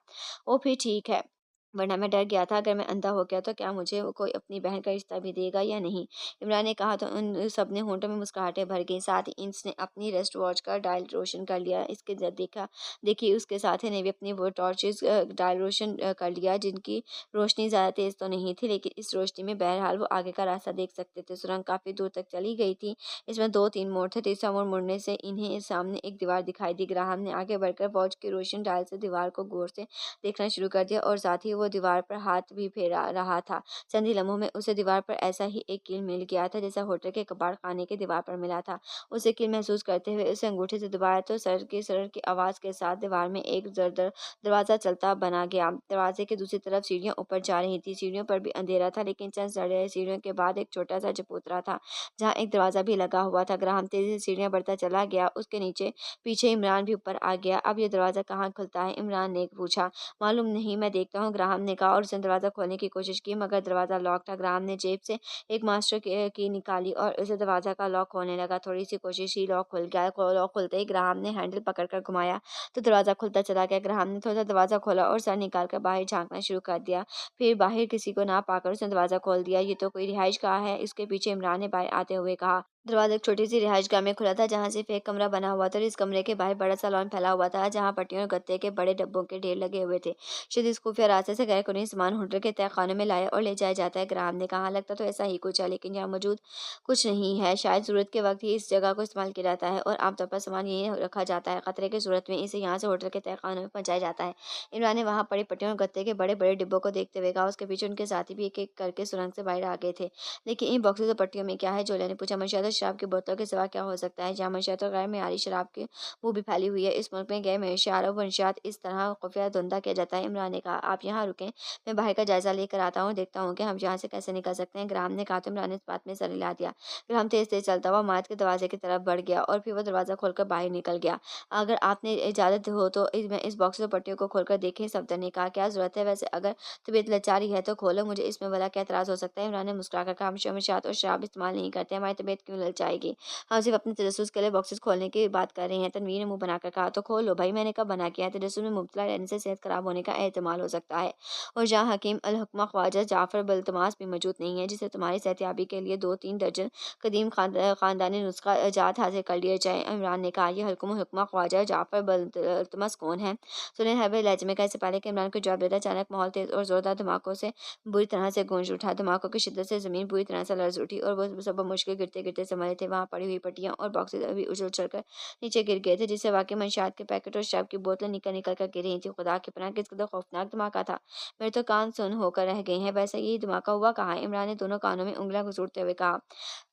ओ फिर ठीक है, वरना मैं डर गया था अगर मैं अंधा हो गया तो क्या मुझे कोई अपनी बहन का रिश्ता भी देगा या नहीं। इमरान ने कहा तो उन सब ने होंठों में मुस्कुराहटें भर गईं। साथ ही इसने अपनी रेस्ट वॉच का डायल रोशन कर लिया। इसके देखा देखी उसके साथी ने भी अपनी वो टॉर्चेस डायल रोशन कर लिया, जिनकी रोशनी ज़्यादा तेज़ तो नहीं थी, लेकिन इस रोशनी में बहरहाल वो आगे का रास्ता देख सकते थे। सुरंग काफ़ी दूर तक चली गई थी। इसमें दो तीन मोड़ थे। तीसरा मोड़ मुड़ने से इन्हें सामने एक दीवार दिखाई दी। ग्राहम ने आगे बढ़कर वॉच की रोशन डायल से दीवार को गौर से देखना शुरू कर दिया और साथ ही वो दीवार पर हाथ भी फेरा रहा था। चंद ही लम्हों में उसे दीवार पर ऐसा ही एक कील मिल गया था जैसा होटल के कबाड़ खाने की दीवार पर मिला था। उसे कील महसूस करते हुए उसे अंगूठे से दबाया तो सर की आवाज के साथ दीवार में एक दरवाजा चलता बना गया। दरवाजे की दूसरी तरफ सीढ़ियां ऊपर जा रही थी। सीढ़ियों पर भी अंधेरा था, लेकिन चंद सीढ़ियों के बाद एक छोटा सा चबूतरा था जहाँ एक दरवाजा भी लगा हुआ था। ग्राहम तेजी से सीढ़ियां बढ़ता चला गया। उसके नीचे पीछे इमरान भी ऊपर आ गया। अब ये दरवाजा कहाँ खुलता है? इमरान ने पूछा। मालूम नहीं, मैं देखता हूँ, ग्राहम ने कहा और उसने दरवाजा खोलने की कोशिश की, मगर दरवाजा लॉक था। ग्राहम ने जेब से एक मास्टर की निकाली और उसे दरवाजा का लॉक खोलने लगा। थोड़ी सी कोशिश ही लॉक खुल गया। लॉक खुलते ही ग्राहम ने हैंडल पकड़कर घुमाया तो दरवाजा खुलता चला गया। ग्राहम ने थोड़ा सा दरवाजा खोला और सर निकालकर बाहर झांकना शुरू कर दिया। फिर बाहर किसी को ना पाकर उसने दरवाजा खोल दिया। ये तो कोई रिहाइश गाह है, इसके पीछे इमरान ने बाहर आते हुए कहा। दरवाजा एक छोटी सी रिहाइशगाह में खुला था जहाँ सिर्फ एक कमरा बना हुआ था और इस कमरे के बाहर बड़ा सा लॉन फैला हुआ था जहाँ पट्टियों और गत्ते के बड़े डब्बों के ढेर लगे हुए थे। शायद इस खुफिया रास्ते से गैर कानूनी सामान होटल के तहखानों में लाया और ले जाया जाता है, ग्राहम ने कहा। लगता तो ऐसा ही कुछ है, लेकिन यहाँ मौजूद कुछ नहीं है। शायद जरूरत के वक्त ही इस जगह को इस्तेमाल किया जाता है और आमतौर पर सामान यहीं रखा जाता है। खतरे की सूरत में इसे यहाँ से होटल के तहखानों में पहुंचाया जाता है। इमरान ने वहाँ पड़ी पट्टियों और गत्ते के बड़े बड़े डिब्बों को देखते हुए कहा। उसके पीछे उनके साथी भी एक एक करके सुरंग से बाहर आ गए थे। लेकिन इन बॉक्सेस और पट्टियों में क्या है? जोले ने पूछा। मंशियात और शराब की बोतलों के सिवा क्या हो सकता है? जहाँ मंशियात और गैर मेयारी शराब की वो भी फैली हुई है। इस मुल्क में गैर मंशियात और मंशियात इस तरह खुफिया धंधा किया जाता है। इमरान ने कहा। आप यहाँ रुकें, मैं बाहर का जायजा लेकर आता हूँ, देखता हूँ कि हम यहाँ से कैसे निकल सकते हैं। ग्राहम ने कहा तो इमरान ने इस बात में सर हिला दिया। ग्राहम तेज तेज चलता हुआ इमारत के दरवाजे की तरफ बढ़ गया और फिर वो दरवाजा खोलकर बाहर निकल गया। अगर आपने इजाजत हो तो मैं इस बॉक्स और पट्टियों को खोलकर देखें, सफदर ने कहा। क्या जरूरत है? वैसे अगर तबीयत लाचारी है तो खोलो, मुझे इसमें भला क्या एतराज हो सकता है? इमरान ने मुस्कुराकर कहा। हम शमशात और शराब इस्तेमाल नहीं करते, हमारी तबीयत क्यों ललचाएगी? हम सिर्फ अपने तजस्सुस के लिए बॉक्सेस खोलने की बात कर रहे हैं। तनवीर ने मुंह बनाकर कहा। तो खोलो भाई, मैंने कब मना किया है? तजस्सुस में मुब्तला रहने से सेहत खराब होने का एहतमाल हो सकता है, और जहाँ हकीम अल हुक्मा ख्वाजा जाफर बल्तमास भी मौजूद नहीं है जिसे तुम्हारी सेहतयाबी के लिए 2-3 दर्जन कदीम खानदानी नुस्खा इजाद हासिल कर लिया जाए। इमरान ने कहा। यह हल्कुम हुक्मा ख्वाजा जाफर बल्तमास कौन है? सुनील हरबे लहजे में कहा। इससे पहले कि इमरान को जवाब देता, अचानक माहौल तेज और जोरदार धमाकों से बुरी तरह से गूंज उठा। धमाकों की शिद्दत से जमीन बुरी तरह से लर्ज उठी और वो सब मुश्किल गिरते गिरते संभाले थे। वहाँ पड़ी हुई पट्टियाँ और बॉक्सेस अभी उछल कर नीचे गिर गए थे, जिससे वाकई मंशात के पैकेट और शराब की बोतलें निकल निकल कर गिर रही थी। खुदा की पनाह, किस कदर खौफनाक धमाका था। मेरे तो कान सुन होकर रह गए हैं। वैसे ये धमाका हुआ कहाँ है? इमरान ने दोनों कानों में उंगलियां घुसूड़ते हुए कहा।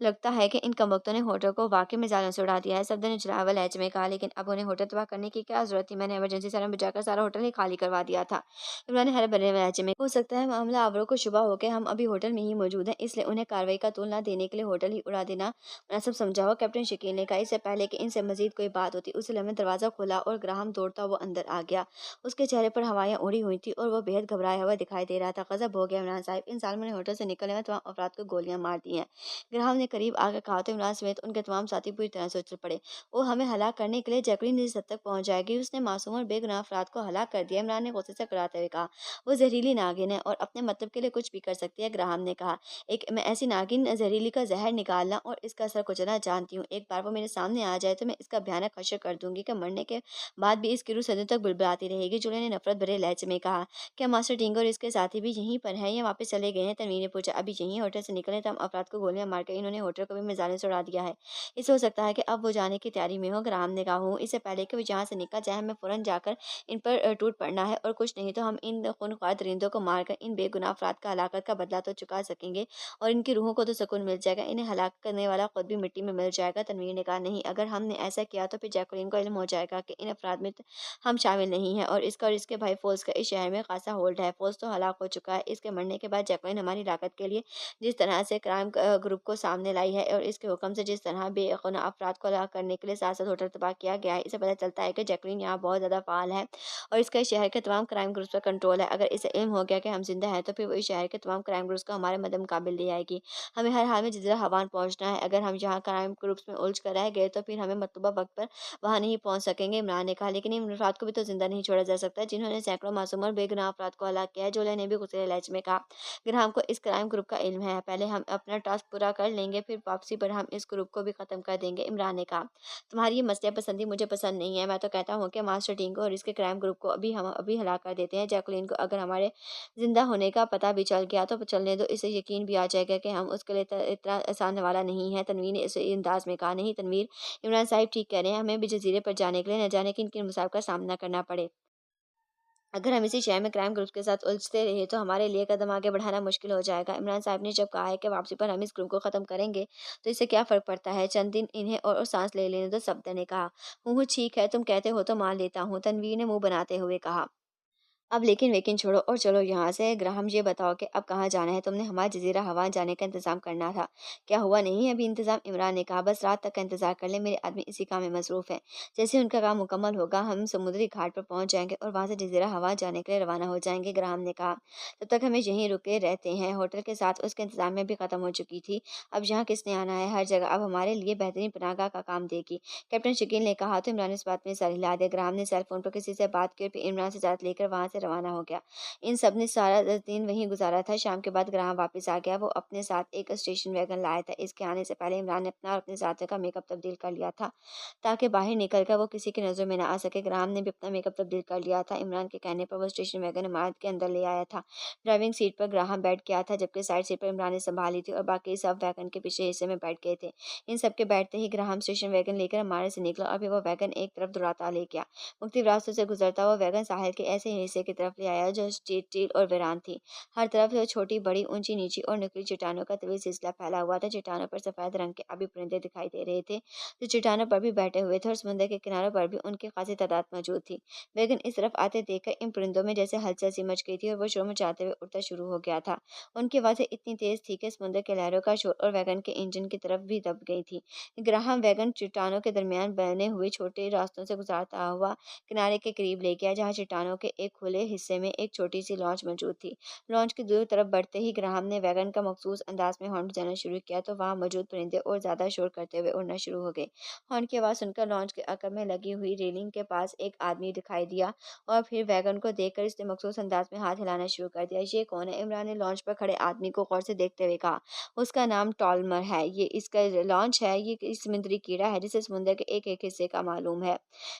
लगता है कि इन कमबख्तों ने होटल को वाकई में जालों से उड़ा दिया है, सफदर ने चुरावा लहजे में कहा। लेकिन अब उन्हें होटल तबाह करने की क्या जरूरत थी? मैंने इमरजेंसी सायरन बजाकर सारा होटल ही खाली करवा दिया था। इमरान ने हरे भरे लहजे में, हो सकता है मामला आवरों को शुबा हो के हम अभी होटल में ही मौजूद हैं, इसलिए उन्हें कार्रवाई का तूल न देने के लिए होटल ही उड़ा देना मुनासिब समझा हो। कैप्टन शकील ने कहा। इससे पहले कि इनसे मजीद कोई बात होती, उस लम्हे दरवाजा खोला और ग्राहम दौड़ता वो अंदर आ गया। उसके चेहरे पर हवाएं उड़ी हुई थी और वह बेहद घबराया हुआ दिखाई दे रहा था। गजब हो गया इमरान साहब, इन सालों ने होटल से निकलने में तमाम अफराद को गोलियां मार दी हैं। ग्राहम ने करीब आकर कहा तो इमरान समेत उनके तमाम साथी पूरी तरह से उछल पड़े। वो हमें हलाक करने के लिए जैकलीन इस हद तक पहुंच जाएगी? उसने मासूम और बेगुनाह अफराद को हलाक कर दिया, इमरान ने गुस्से से कराते हुए कहा। वो जहरीली नागिन है और अपने मतलब के लिए कुछ भी कर सकती है, ग्राहम ने कहा। एक मैं ऐसी नागिन जहरीली का जहर निकालना और इसका असर कुचलना जानती हूँ। एक बार वो मेरे सामने आ जाए तो मैं इसका भयानक हश्र कर दूंगी कि मरने के बाद भी इसकी रूह सदियों तक बुलबुलाती रहेगी, जूलिया ने नफरत भरे लहजे में कहा। क्या मास्टर टिंगर और इसके साथी भी यहीं पर हैं या वापस चले गए हैं? तनवीर ने पूछा। अभी यहीं होटल से निकले तो हम अफराद को गोलियां मारकर इन्होंने होटल को भी मिसाइलों से उड़ा दिया है। इसे हो सकता है कि अब वो जाने की तैयारी में हो, ग्राहम ने कहा। हूँ, इससे पहले कि वो यहाँ से निकल जाए हमें फौरन जाकर इन पर टूट पड़ना है, और कुछ नहीं तो हम इन खूनख्वार दरिंदों को मारकर इन बेगुनाह अफराद का हलाकत का बदला तो चुका सकेंगे, और इनकी रूहों को तो सुकून मिल जाएगा। इन्हें हलाक करने वाला खुद भी मिट्टी में मिल जाएगा। तनवीर ने कहा। नहीं, अगर हमने ऐसा किया तो फिर जैकुलिन को इल्म हो जाएगा कि इन अफराद में हम शामिल नहीं हैं, और इसका और इसके भाई फोल्स का इस शहर में खासा होल्ड है। फोल्स तो हलाक हो चुका है। इसके मरने के बाद जैकुलिन हमारी लाकत के लिए जिस तरह से क्राइम ग्रुप को सामने लाई है, और इसके हुक्म से जिस तरह बेगुनाह अफराद को हलाक करने के लिए साथ साथ होटल तबाह किया गया है, इसे पता चलता है कि जैकुलिन यहाँ बहुत ज़्यादा फाल है और इसका इस शहर के तमाम क्राइम ग्रुप्स पर कंट्रोल है। अगर इसे इल्म हो गया कि हम जिंदा हैं तो फिर वो इस शहर के तमाम क्राइम ग्रुप्स को हमारे मदद मुकाबिल ले आएगी। हमें हर हाल में जजीरा हवान पहुंचना है। अगर हम यहाँ क्राइम ग्रुप्स में उलझ कर रह गए तो फिर हमें मतलूबा वक्त पर वहाँ नहीं पहुंच सकेंगे, इमरान ने कहा। लेकिन इन अफराद को भी तो जिंदा नहीं छोड़ा जा सकता जिन्होंने सैकड़ों मासूम और बेगुनाह अफराद को हलाक किया है, जोले ने भी गुस्से लहजे में कहा। ग्राहम को इस क्राइम ग्रुप का इल्म है। पहले हम अपना टास्क पूरा कर लेंगे, फिर वापसी पर हम इस ग्रुप को भी खत्म कर देंगे, इमरान ने कहा। तुम्हारी ये मसले पसंदी मुझे पसंद नहीं है। मैं तो कहता हूँ कि मास्टर टीम को और इसके क्राइम ग्रुप को अभी हलाक कर देते हैं। जैकुलिन को अगर हमारे जिंदा होने का पता भी चल गया तो चलने दो, इसे यकीन भी आ जाएगा कि हम उसके लिए इतना आसान वाला नहीं है, तनवीर ने इस अंदाज में कहा। नहीं तनवीर, इमरान साहिब ठीक कह रहे हैं, हमें भी जजीरे पर जाने के लिए न जाने किन किन मुसाइब का सामना करना पड़े। अगर हम इसी शहर में क्राइम ग्रुप के साथ उलझते रहे तो हमारे लिए कदम आगे बढ़ाना मुश्किल हो जाएगा। इमरान साहब ने जब कहा है कि वापसी पर हम इस ग्रुप को खत्म करेंगे तो इससे क्या फ़र्क पड़ता है? चंद दिन इन्हें और सांस ले लेने दो, सफदर ने कहा। हूँ ठीक है, तुम कहते हो तो मान लेता हूँ, तनवीर ने मुंह बनाते हुए कहा। अब लेकिन वेकिन छोड़ो और चलो यहाँ से। ग्राहम, ये बताओ कि अब कहाँ जाना है? तुमने हमारा जजीरा हवा जाने का इंतजाम करना था, क्या हुआ नहीं है अभी इंतजाम? इमरान ने कहा। बस रात तक का इंतजार कर ले, मेरे आदमी इसी काम में मसरूफ है। जैसे उनका काम मुकम्मल होगा हम समुद्री घाट पर पहुंच जाएंगे और वहां से जजीरा हवा जाने के लिए रवाना हो जाएंगे, ग्राहम ने कहा। तब तक हमें यहीं रुके रहते हैं। होटल के साथ उसके इंतजाम में भी खत्म हो चुकी थी। अब यहाँ किसने आना है? हर जगह अब हमारे लिए बेहतरीन पनाहगाह का काम देगी, कैप्टन शकील ने कहा। तो इमरान ने इस बात में सर हिला दिया। ग्राहम ने सेल फोन पर किसी से बात की और फिर इमरान से इजाजत लेकर वहां से रवाना हो गया। इन सब ने सारा दिन वहीं गुजारा था। शाम के बाद ग्राहम वापस आ गया। वो अपने साथ एक स्टेशन वैगन लाया था। इसके आने से पहले इमरान ने अपना और अपने साथियों का मेकअप तब्दील कर लिया था ताकि बाहर निकलकर वो किसी की नज़रों में ना आ सके। ग्राहम ने भी अपना मेकअप तब्दील कर लिया था। इमरान के कहने पर वो स्टेशन वैगन इमारत के अंदर ले आया था। ड्राइविंग सीट पर ग्राहम बैठ गया था जबकि साइड सीट पर इमरान ने संभाली थी और बाकी सब वैगन के पीछे हिस्से में बैठ गए थे। इन सब के बैठते ही ग्राहम स्टेशन वैगन लेकर इमारत से निकला और फिर वो वैगन एक तरफ दौड़ाता ले गया। मुख्तलिफ रास्तों से गुजरता हुआ वैगन साहिल के ऐसे हिस्से की तरफ ले आया जो स्टील और वीरान थी। हर तरफ से छोटी बड़ी ऊंची नीची और नुकीली चट्टानों का तवील सिलसिला फैला हुआ था। चट्टानों पर सफेद रंग के अभी परिंदे दिखाई दे रहे थे जो चट्टानों पर भी बैठे हुए थे और समुद्र के किनारों पर भी उनकी खासी तादाद मौजूद थी। वैगन इस तरफ आते देखकर इन परिंदों में जैसे हलचल सी मच गई थी और वो शोर मचाते हुए उड़ना शुरू हो गया था। उनकी आवाज़ें इतनी तेज थी कि समुद्र के लहरों का शोर और वैगन के इंजन की तरफ भी दब गई थी। ग्राहम वैगन चट्टानों के दरमियान बने हुए छोटे रास्तों से गुजरता हुआ किनारे के करीब ले गया जहाँ चट्टानों के एक खुले हिस्से में एक छोटी सी लॉन्च मौजूद थी। लॉन्च की दूसरी तरफ बढ़ते ही ग्राहम ने वैगन का मखसूस अंदाज में हॉर्न बजाना शुरू किया तो वहां मौजूद परिंदे और ज्यादा शोर करते हुए उड़ना शुरू हो गए। हॉर्न की आवाज़ सुनकर लॉन्च के अकब में लगी हुई रेलिंग के पास एक आदमी दिखाई दिया और फिर वैगन को देखकर इसने मखसूस अंदाज में हाथ हिलाना शुरू कर दिया। ये कौन है? इमरान ने लॉन्च पर खड़े आदमी को गौर से देखते हुए कहा। उसका नाम टॉलमर है। ये इसका लॉन्च है। ये इस समुद्री कीड़ा है जिसे समुद्र के एक एक हिस्से का मालूम है।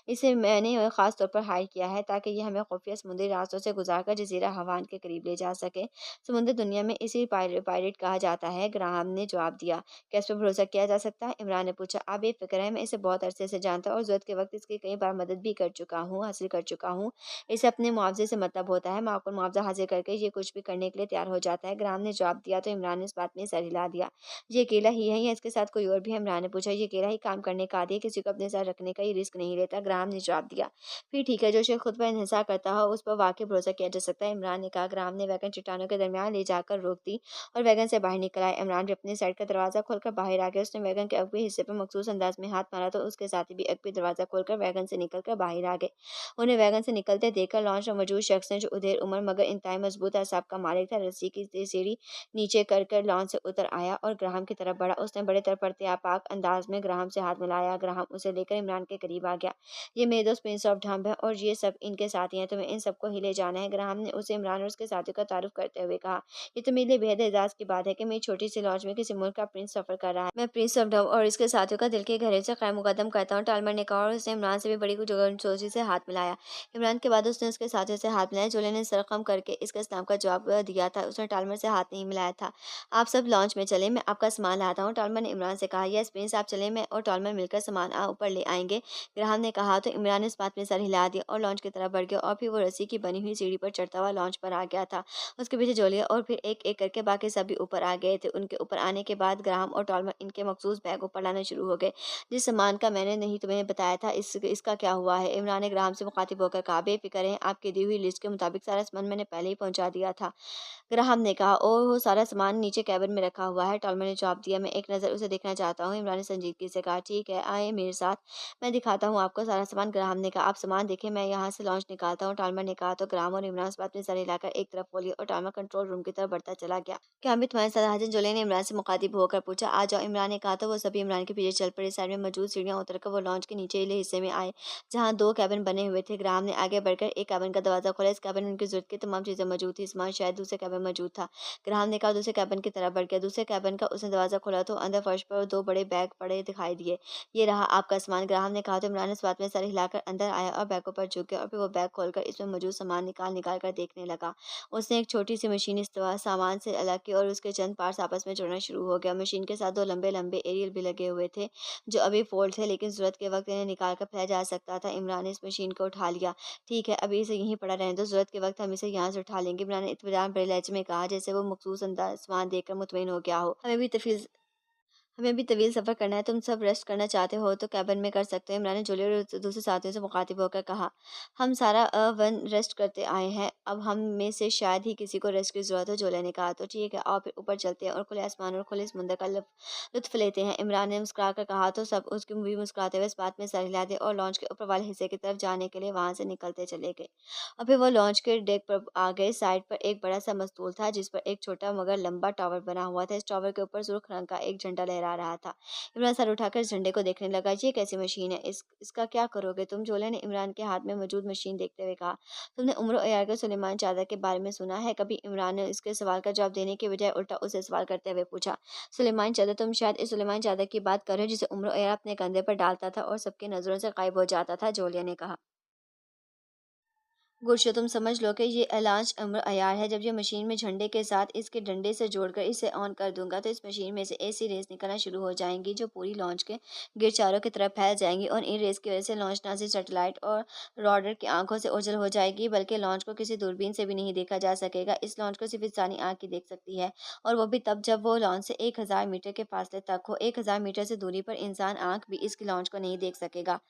इसे मैंने खास तौर पर हायर किया है ताकि ये हमें खुफिया समुद्री जंगली रास्तों से गुजारकर जजीरा हवान के करीब ले जा सके। समुद्र दुनिया में इसी पायरेट कहा जाता है, ग्राहम ने जवाब दिया। क्या इस पर भरोसा किया जा सकता है? इमरान ने पूछा। आप बेफिक्र हैं, मैं इसे बहुत अरसे से जानता हूँ और ज़रूरत के वक्त इसकी कई बार मदद भी हासिल कर चुका हूँ। इसे अपने मुआवजे से मतलब होता है, माकूल मुआवजा हासिल करके ये कुछ भी करने के लिए तैयार हो जाता है। ग्राहम ने जवाब दिया तो इमरान ने इस बात में सर हिला दिया। ये अकेला ही है या इसके साथ कोई और भी है? इमरान ने पूछा। ये अकेला ही काम करने का आदी है, किसी को अपने साथ रखने का ये रिस्क नहीं लेता, ग्राहम ने जवाब दिया। फिर ठीक है, जो शख्स खुद पर इन्हिसार करता हो उस पर वाकई भरोसा किया जा सकता है, इमरान ने कहा। ग्राहम ने वैगन चट्टानों के दरमियान ले जाकर रोक दी और वैगन से बाहर निकल आया। इमरान भी अपनी साइड का दरवाजा खोलकर बाहर आ गया। उसने वैगन के अगले हिस्से पर मखसूस अंदाज में हाथ मारा तो उसके साथी भी अगले दरवाजा खोलकर वैगन से निकलकर बाहर आ गए। उन्हें वैगन से निकलते देखकर लॉन्च में मौजूद शख्स ने, जो उदेर उम्र मगर इंतहाई मजबूत असाब का मालिक था, रस्सी की सीढ़ी नीचे कर लॉन्च से उतर आया और ग्राहम की तरफ बढ़ा। उसने बड़े तरपरते अंदाज में ग्राहम से हाथ मिलाया। ग्राहम उसे लेकर इमरान के करीब आ गया। ये मेरे दोस्त प्रिंस ऑफ ढम्ब है और ये सब इनके साथी हैं, तुम्हें इन सबको ही ले जाना है, ग्राहम ने उसे इमरान और उसके साथियों का तारुफ करते हुए कहा। ये तो मेरे लिए बेहद एजाज की बात है कि मेरी छोटी सी लॉन्च में किसी मुल्क का प्रिंस सफर कर रहा है। मैं प्रिंस ऑफ डम और इसके साथियों का दिल के गहरे से खैर मुकदम करता हूँ, टालमर ने कहा और उसने इमरान से भी बड़ी सोची से हाथ मिलाया। इमरान के बाद उसने उसके साथियों से हाथ मिलाया। जोले ने सरखम करके इसके इस्लाम का जवाब दिया था। उसने टालमर से हाथ नहीं मिलाया था। आप सब लॉन्च में चले, मैं आपका सामान लाता हूँ, टालमर ने इमरान से कहा। यस प्रिंस, आप चले, मैं और टालमर मिलकर सामान ऊपर ले आएंगे, ग्राहम ने कहा। तो इमरान ने इस बात में सर हिला दिया और लॉन्च की तरफ बढ़ गया और फिर वो रस्सी की बनी हुई सीढ़ी पर चढ़ता हुआ लॉन्च पर आ गया था। उसके पीछे जोलिया और फिर एक एक करके बाकी सब भी ऊपर आ गए थे। उनके ऊपर आने के बाद ग्राहम और टालमर इनके मखसूस बैग ऊपर लाना शुरू हो गए। जिस सामान का मैंने नहीं तुम्हें बताया था, इसका क्या हुआ है? इमरान ने ग्राहम से मुखातिब होकर कहा। बेफिक्र हैं, आपकी दी हुई लिस्ट के मुताबिक सारा सामान मैंने पहले ही पहुंचा दिया था, ग्राहम ने कहा। ओह, वो सारा सामान नीचे कैबिन में रखा हुआ है, टॉलमर ने जवाब दिया। मैं एक नज़र उसे देखना चाहता हूँ, इमरान ने संजीदगी से कहा। ठीक है, आए मेरे साथ, मैं दिखाता हूँ आपको सारा सामान, ग्राहम ने कहा। आप सामान देखें, मैं यहाँ से लॉन्च निकालता हूँ, टॉलमर ने कहा। तो ग्राहम और इमरान इस बात में सर हिलाकर एक तरफ बोली और टॉलमर कंट्रोल रूम की तरफ बढ़ता चला गया। क्या हम भी तुम्हारे साथ हाजिर? जोले ने इमरान से मुखातिब होकर पूछा। आ जाओ, इमरान ने कहा। तो वो सभी इमरान के पीछे चल पड़े। साइड में मौजूद सीढ़ियाँ उतरकर वो लॉन्च के नीचेले हिस्से में आए, जहाँ दो कैबिन बने हुए थे। ग्राहम ने आगे बढ़कर एक कैबिन का दरवाजा खोला। इस कैबिन में उनकी जरूरत की तमाम चीजें मौजूद थी। सामान शायद दूसरे कैबिन में मौजूद था। ग्राहम ने कहा। दूसरे कैबिन की तरफ बढ़ गया। दूसरे कैबिन का उसने दरवाजा खोला तो अंदर फर्श पर दो बड़े बैग पड़े दिखाई दिए। ये रहा आपका सामान, ग्राहम ने कहा। तो इमरान इस बात में सर हिलाकर अंदर आया और बैगों पर झुक गया और फिर वो बैग खोलकर इसमें मौजूद सामान निकाल निकाल कर देखने लगा। उसने एक छोटी सी मशीन इस सामान से अलग की और उसके चंद पार्ट्स आपस में जुड़ना शुरू हो गया। मशीन के साथ दो लंबे लंबे एरियल भी लगे हुए थे, जो अभी फोल्ड थे, लेकिन जरूरत के वक्त इन्हें निकाल कर फैला जा सकता था। इमरान ने इस मशीन को उठा लिया। ठीक है, अभी इसे यहीं पड़ा रहने दो, जरूरत के वक्त हम इसे यहाँ से उठा लेंगे, इमरान ने इत्मीनान भरे लहजे में कहा, जैसे वो मखसूस अंदाज सामान देखकर मुतमईन हो गया हो। हमें भी तवील सफ़र करना है, तुम सब रेस्ट करना चाहते हो तो कैबिन में कर सकते हो, इमरान ने जूलिया और दूसरे साथियों से मुखातिब होकर कहा। हम सारा वन रेस्ट करते आए हैं, अब हम में से शायद ही किसी को रेस्ट की ज़रूरत हो, जूलिया ने कहा। तो ठीक है, आओ फिर ऊपर चलते हैं और खुले आसमान और खुले समुद्र का लुत्फ लेते हैं, इमरान ने मुस्कुरा कर कहा। तो सब उसकी भी मुस्कुराते हुए इस बात में सर हिला दिया और लॉन्च के ऊपर वाले हिस्से की तरफ जाने के लिए वहाँ से निकलते चले गए। और फिर वो लॉन्च के डेक पर आ गए। साइड पर एक बड़ा सा मस्तूल था जिस पर एक छोटा मगर लंबा टावर बना हुआ था। इस टावर के ऊपर सुर्ख रंग का एक झंडा लहरा रहा था। इमरान सर उठाकर इस झंडे को देखने लगा। ये कैसी मशीन है? इसका क्या करोगे तुम? जोले ने इमरान के हाथ में मौजूद मशीन देखते हुए कहा। तुमने उम्र अयार के सुलेमान चादर के बारे में सुना है कभी? इमरान ने इसके सवाल का जवाब देने के बजाय उल्टा उसे सवाल करते हुए पूछा। सुलेमान चादर? तुम शायद इस सुलेमान चादर की बात कर रहे हो जिसे उम्र अयार अपने कंधे पर डालता था और सबकी नजरों से गायब हो जाता था, जोलिया ने कहा। गुरशो, तुम समझ लो कि ये ऐलान अम्र अयार है। जब ये मशीन में झंडे के साथ इसके डंडे से जोड़कर इसे ऑन कर दूंगा तो इस मशीन में से ऐसी रेस निकलना शुरू हो जाएंगी जो पूरी लॉन्च के गिर चारों की तरफ फैल जाएंगी और इन रेस की वजह से लॉन्च ना सिर्फ सैटेलाइट और रॉडर की आंखों से ओझल हो जाएगी बल्कि लॉन्च को किसी दूरबीन से भी नहीं देखा जा सकेगा। इस लॉन्च को सिर्फ इंसानी आँख ही देख सकती है और वो भी तब जब वो लॉन्च से 1000 मीटर के फासले तक हो। 1000 मीटर से दूरी पर इंसान आँख भी इसकी लॉन्च को नहीं देख सकेगा।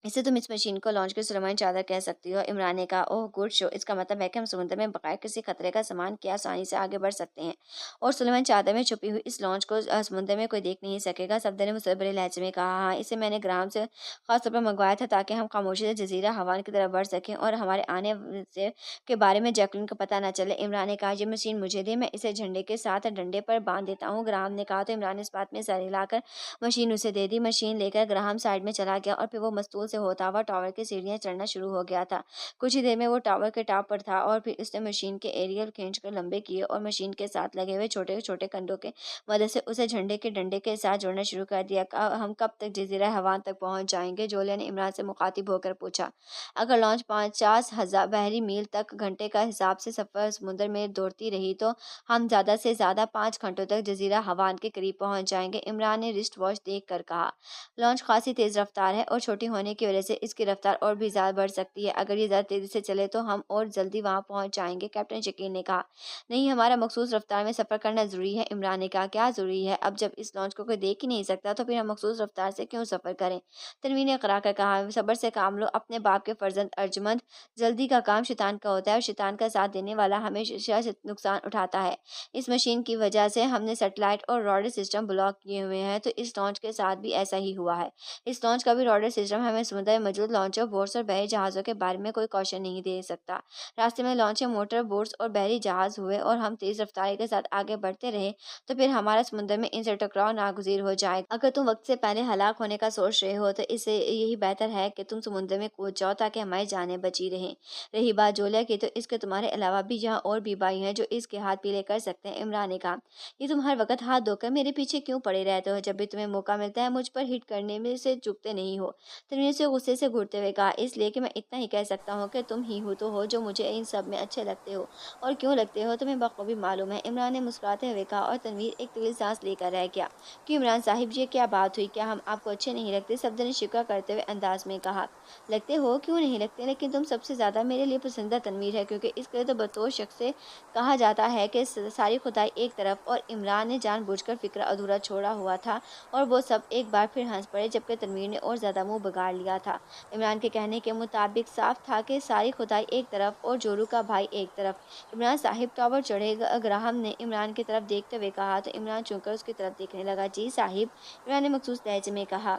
इसे तुम इस मशीन को लॉन्च की सुलेमान चादर कह सकती हो, इमरान ने कहा। ओह गुड शो, इसका मतलब है कि हम समुद्र में बगैर किसी खतरे का सामान के आसानी से आगे बढ़ सकते हैं और सुलेमान चादर में छुपी हुई इस लॉन्च को समुद्र में कोई देख नहीं सकेगा, सफदर ने मुसब्बरे लहजे में कहा। हाँ, इसे मैंने ग्राम से खास तौर पर मंगवाया था ताकि हम खामोशी से जजीरा हवान की तरफ बढ़ सकें और हमारे आने से के बारे में जैकलिन को पता न चले, इमरान ने कहा। ये मशीन मुझे दे, मैं इसे झंडे के साथ डंडे पर बांध देता हूँ, ग्राम ने कहा। तो इमरान ने इस बात में सर हिलाकर मशीन उसे दे दी। मशीन लेकर ग्राहम साइड में चला गया और फिर वो मस्तूल से होता हुआ टावर की सीढ़ियां चढ़ना शुरू हो गया था। कुछ ही देर में वो टावर के टॉप पर था और फिर उसने मशीन के एरियल खींचकर लंबे किए और मशीन के साथ लगे हुए छोटे छोटे कंडों के मदद से उसे झंडे के डंडे के साथ जोड़ना शुरू कर दिया। हम कब तक जजीरा हवान तक पहुंच जाएंगे? जोलिया ने इमरान से मुखातिब होकर पूछा। अगर लॉन्च 50,000 बहरी मील तक घंटे का हिसाब से सफर समुद्र में दौड़ती रही तो हम ज़्यादा से ज़्यादा 5 घंटों तक जजीरा हवान के करीब पहुंच जाएंगे। इमरान ने रिस्ट वॉच देख कर कहा। लॉन्च खासी तेज़ रफ्तार है और छोटी होने की वजह से इसकी रफ्तार और भी ज़्यादा बढ़ सकती है। अगर ये ज़्यादा तेज़ी से चले तो हम और जल्दी वहां पहुंच जाएंगे, कैप्टन शकील ने कहा। नहीं, हमारा मखसूस रफ्तार में सफ़र करना ज़रूरी है। इमरान ने कहा। क्या ज़रूरी है? अब जब इस लॉन्च को कोई देख ही नहीं सकता तो फिर हम मखसूस रफ्तार से क्यों सफ़र करें? तनवीर ने इकरा कर कहा। सब्र से काम लो अपने बाप के फर्जंद अर्जमंद। जल्दी का काम शैतान का होता है और शैतान का साथ देने वाला हमेशा से नुकसान उठाता है। इस मशीन की वजह से हमने सैटेलाइट और रॉडर सिस्टम ब्लॉक किए हुए हैं, तो इस लॉन्च के साथ भी ऐसा ही हुआ है। इस लॉन्च का भी रॉडर सिस्टम हमें समुद्र में मौजूद लॉन्चर बोट्स और बहरी जहाज़ों के बारे में कोई कौशन नहीं दे सकता। रास्ते में लॉन्चर मोटर बोट्स और बहरी जहाज़ हुए और हम तेज़ रफ्तारी के साथ आगे बढ़ते रहे तो फिर हमारा समुद्र में इनसे टकराव नागुज़ीर हो जाएगा। अगर तुम वक्त से पहले हलाक होने का सोच रहे हो तो इससे यही बेहतर है कि तुम समुद्र में कूद जाओ ताकि हमारी जानें बची रहें। रही बात जोलिया की, तो इसके तुम्हारे अलावा भी यहाँ और भी भाई हैं जो इसके हाथ पीले कर सकते हैं। इमरान ने कहा। ये तुम हर वक्त हाथ धोकर मेरे पीछे क्यों पड़े रहते हो? जब भी तुम्हें मौका मिलता है मुझ पर हिट करने में से चूकते नहीं हो। तनवीर से गुस्से से घूरते हुए कहा। इसलिए कि मैं इतना ही कह सकता हूँ कि तुम ही हो तो हो जो मुझे इन सब में अच्छे लगते हो, और क्यों लगते हो तुम्हें बखूबी मालूम है। इमरान ने मुस्कुराते हुए कहा और तनवीर एक तवील सांस लेकर रह गया। कि इमरान साहिब, ये क्या बात हुई? क्या हम आपको अच्छे नहीं लगते? सफदर ने शिकवा करते हुए अंदाज में कहा। लगते हो, क्यों नहीं लगते, लेकिन तुम सबसे ज़्यादा मेरे लिए पसंदीदा तनवीर है, क्योंकि इसके तो बतौर शख्स से कहा जाता है कि सारी खुदाई एक तरफ। और इमरान ने जानबूझकर फिक्र अधूरा छोड़ा हुआ था और वो सब एक बार फिर हंस पड़े, जबकि तनवीर ने और ज़्यादा मुंह बिगाड़ लिया था। इमरान के कहने के मुताबिक साफ था कि सारी खुदाई एक तरफ और जोरू का भाई एक तरफ। इमरान साहिब टावर चढ़े। ग्राहम ने इमरान की तरफ देखते हुए कहा, तो इमरान चुनकर उसकी तरफ देखने लगा। जी साहिब, इमरान ने मखसूस लहजे में कहा।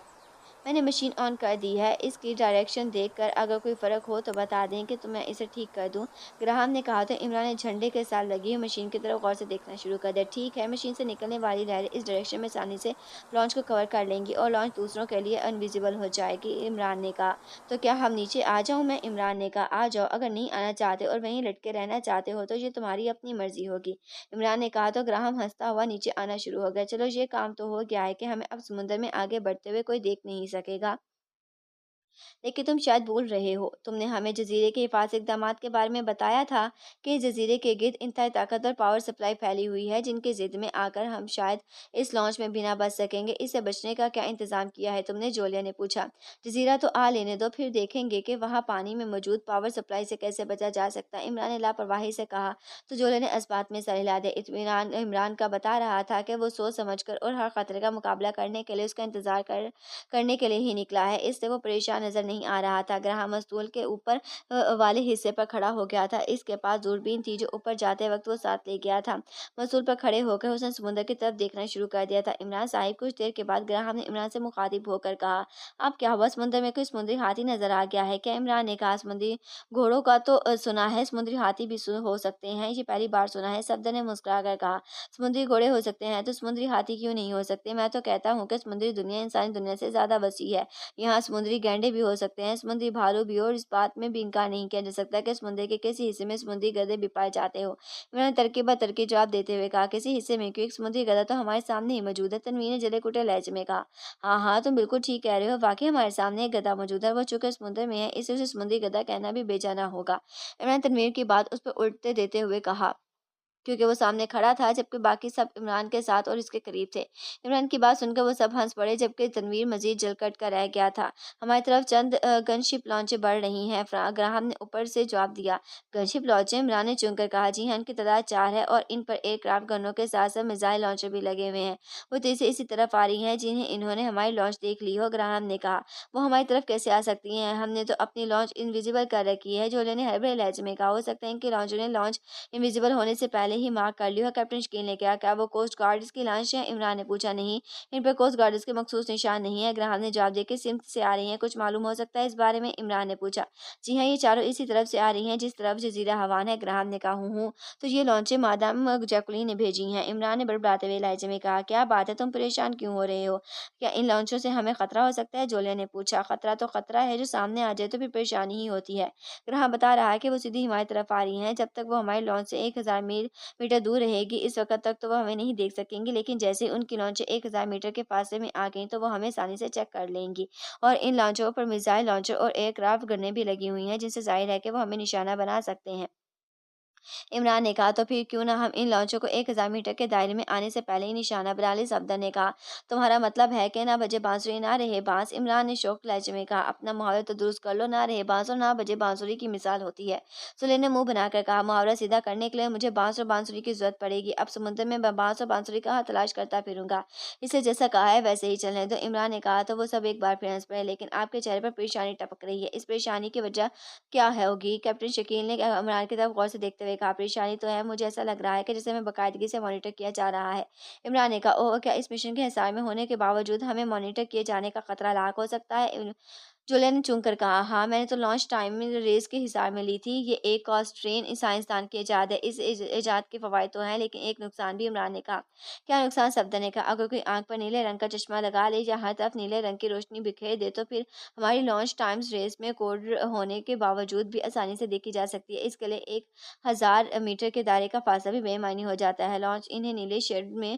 मैंने मशीन ऑन कर दी है। इसकी डायरेक्शन देखकर अगर कोई फ़र्क हो तो बता दें कि तो मैं इसे ठीक कर दूं। ग्राहम ने कहा। तो इमरान ने झंडे के साथ लगी हुई मशीन की तरफ गौर से देखना शुरू कर दिया। ठीक है, मशीन से निकलने वाली लहरें इस डायरेक्शन में आसानी से लॉन्च को कवर कर लेंगी और लॉन्च दूसरों के लिए अनविजिबल हो जाएगी। इमरान ने कहा। तो क्या हम नीचे आ जाऊँ मैं? इमरान ने कहा। आ जाओ। अगर नहीं आना चाहते और वहीं लटके रहना चाहते हो तो ये तुम्हारी अपनी मर्जी होगी। इमरान ने कहा। तो ग्राहम हंसता हुआ नीचे आना शुरू हो गया। चलो, ये काम तो हो गया है कि हमें अब समुद्र में आगे बढ़ते हुए कोई देख नहीं सकेगा। लेकिन तुम शायद भूल रहे हो, तुमने हमें जजीरे के हिफाजती इक़दामात के बारे में बताया था कि जजीरे के गिर्द इंतहाई ताकतवर पावर सप्लाई फैली हुई है, जिनकी जिद में आकर हम शायद इस लॉन्च में भी ना बच सकेंगे। इससे बचने का क्या इंतजाम किया है तुमने? जोलिया ने पूछा। जजीरा तो आ लेने दो, फिर देखेंगे कि वहाँ पानी में मौजूद पावर सप्लाई से कैसे बचा जा सकता है। इमरान ने लापरवाही से कहा। तो जोलिया ने इस बात में सर हिला दिया। इत्मीनान इमरान का बता रहा था कि वो सोच समझकर और हर खतरे का मुकाबला करने के लिए उसका इंतजार करने के लिए ही निकला है, इसलिए वो परेशान नजर नहीं आ रहा था। ग्राहम मस्तूल के ऊपर वाले हिस्से पर खड़ा हो गया था। इसके पास दूरबीन थी जो ऊपर जाते वक्त वो साथ ले गया था। मस्तूल पर खड़े होकर उसने समुद्र की तरफ देखना शुरू कर दिया था। इमरान साहिब, कुछ देर के बाद ग्राहम ने इमरान से मुखातिब होकर कहा। अब क्या हुआ? समुद्र में कोई समुद्री हाथी नजर आ गया है क्या? इमरान ने कहा। समुद्री घोड़ों का तो सुना है, समुद्री हाथी भी हो सकते हैं, ये पहली बार सुना है। सफदर ने मुस्कुरा कर कहा। समुद्री घोड़े हो सकते हैं तो समुद्री हाथी क्यों नहीं हो सकते? मैं तो कहता हूँ कि समुद्री दुनिया इंसानी दुनिया से ज़्यादा वसी है। यहाँ समुद्री गैंडे भी हो सकते हैं, समुद्री भालू भी, और इस बात में भी इनकार नहीं किया जा सकता कि समुद्र के किसी हिस्से में समुद्री गधे भी पाए जाते हो। मैंने तरकीब ब तरकीब जवाब देते हुए कहा। किसी हिस्से में क्यों? एक समुद्री गधा तो हमारे सामने ही मौजूद है। तनवीर ने जले कुटे लहजे में कहा। हाँ हाँ, तुम बिल्कुल ठीक कह रहे हो, वाकई हमारे सामने एक गधा मौजूद है। वो चूंकि समुद्र में है इसलिए उसे समुद्री गधा कहना भी बेजाना होगा। मैंने तनवीर की बात उस पर उल्टे देते हुए कहा, क्योंकि वो सामने खड़ा था जबकि बाकी सब इमरान के साथ और इसके करीब थे। इमरान की बात सुनकर वो सब हंस पड़े, जबकि तनवीर मजीद जलकट कर रह गया था। हमारी तरफ चंद गनशिप लॉन्चें बढ़ रही हैं, ग्राहम ने ऊपर से जवाब दिया। गनशिप लॉन्चें? इमरान ने चुनकर कहा। जी हाँ, इनकी तादाद 4 है और इन पर एयरक्राफ्ट गनों के साथ साथ मिसाइल लॉन्चर भी लगे हुए हैं। वो तेजी से इसी तरफ आ रही हैं जिन्हें इन्होंने हमारी लॉन्च देख ली हो। ग्राहम ने कहा। वो हमारी तरफ कैसे आ सकती हैं? हमने तो अपनी लॉन्च इनविजिबल कर रखी है। जोले ने हड़बड़ाए लहजे में कहा। हो सकता है इनकी लॉन्चों ने लॉन्च इनविजिबल होने से पहले पहले ही मार्क कर ली है। कैप्टन शकील ने कहा, क्या वो कोस्ट गार्ड की लाश है? इमरान ने पूछा, नहीं, इन पर कोस्ट गार्ड के मखसूस निशान नहीं है। ग्राहम ने जवाब दिया कि सिमत से आ रही हैं, कुछ मालूम हो सकता है इस बारे में? इमरान ने पूछा, जी हाँ, ये चारों इसी तरफ से आ रही हैं जिस तरफ जजीरा हवान है। ग्राहम ने कहा, हूँ तो ये लॉन्चें मादाम जैकुलिन ने भेजी हैं। इमरान ने बड़बड़ाते हुए लहजे में कहा, क्या बात है, तुम परेशान क्यों हो रहे हो? क्या इन लॉन्चों से हमें खतरा हो सकता है? जोलिया ने पूछा, खतरा तो खतरा है, जो सामने आ जाए तो फिर परेशानी ही होती है। ग्राहम बता रहा है कि वो सीधी हमारी तरफ आ रही हैं। जब तक वो हमारी लॉन्च से 1000 मीटर दूर रहेगी, इस वक्त तक तो वो हमें नहीं देख सकेंगी, लेकिन जैसे ही उनकी लॉन्चें 1000 मीटर के फासले में आ गई तो वो हमें आसानी से चेक कर लेंगी। और इन लॉन्चों पर मिसाइल लॉन्चर और एयरक्राफ्ट गन्नें भी लगी हुई हैं, जिनसे जाहिर है कि वो हमें निशाना बना सकते हैं। इमरान ने कहा, तो फिर क्यों ना हम इन लॉन्चों को 1000 मीटर के दायरे में आने से पहले ही निशाना बना ले? सफदर ने कहा, तुम्हारा मतलब है कि ना बजे बांसुरी ना रहे बांस? इमरान ने शौक लहजे में कहा, अपना मुहावरा तो दुरुस्त कर लो, ना रहे बांस और ना बजे बांसुरी की मिसाल होती है। सुले ने मुंह बनाकर कहा, मुहावरा सीधा करने के लिए मुझे बांस और बांसुरी की जरूरत पड़ेगी। अब समुद्र में मैं बांस और बांसुरी कहाँ तलाश करता फिरूंगा? इसे जैसा कहा है वैसे ही चलने दो। इमरान ने कहा, तो वो सब एक बार फिर हंस पड़े, लेकिन आपके चेहरे पर परेशानी टपक रही है। इस परेशानी की वजह क्या है होगी? कैप्टन शकील ने इमरान की तरफ गौर से देखते हुए कहा, परेशानी तो है, मुझे ऐसा लग रहा है कि जैसे हमें बाकायदगी से मॉनिटर किया जा रहा है। इमरान ने कहा, ओह, क्या इस मिशन के हिसाब में होने के बावजूद हमें मॉनिटर किए जाने का खतरा लाख हो सकता है? जूलिया ने चूम कर कहा, हाँ, मैंने तो लॉन्च टाइमिंग रेस के हिसाब में ली थी। ये एक कॉस्ट ट्रेन इस साइंसदान की इजाद है। इस इजाद के फवायद तो हैं, लेकिन एक नुकसान भी। इमरान ने कहा, क्या नुकसान? सफदर ने कहा, अगर कोई आंख पर नीले रंग का चश्मा लगा ले या हर तरफ नीले रंग की रोशनी बिखेर दे तो फिर हमारी लॉन्च टाइम्स रेस में कोड होने के बावजूद भी आसानी से देखी जा सकती है। इसके लिए 1000 मीटर के दायरे का फासला भी बेमानी हो जाता है। लॉन्च इन्हें नीले शेड में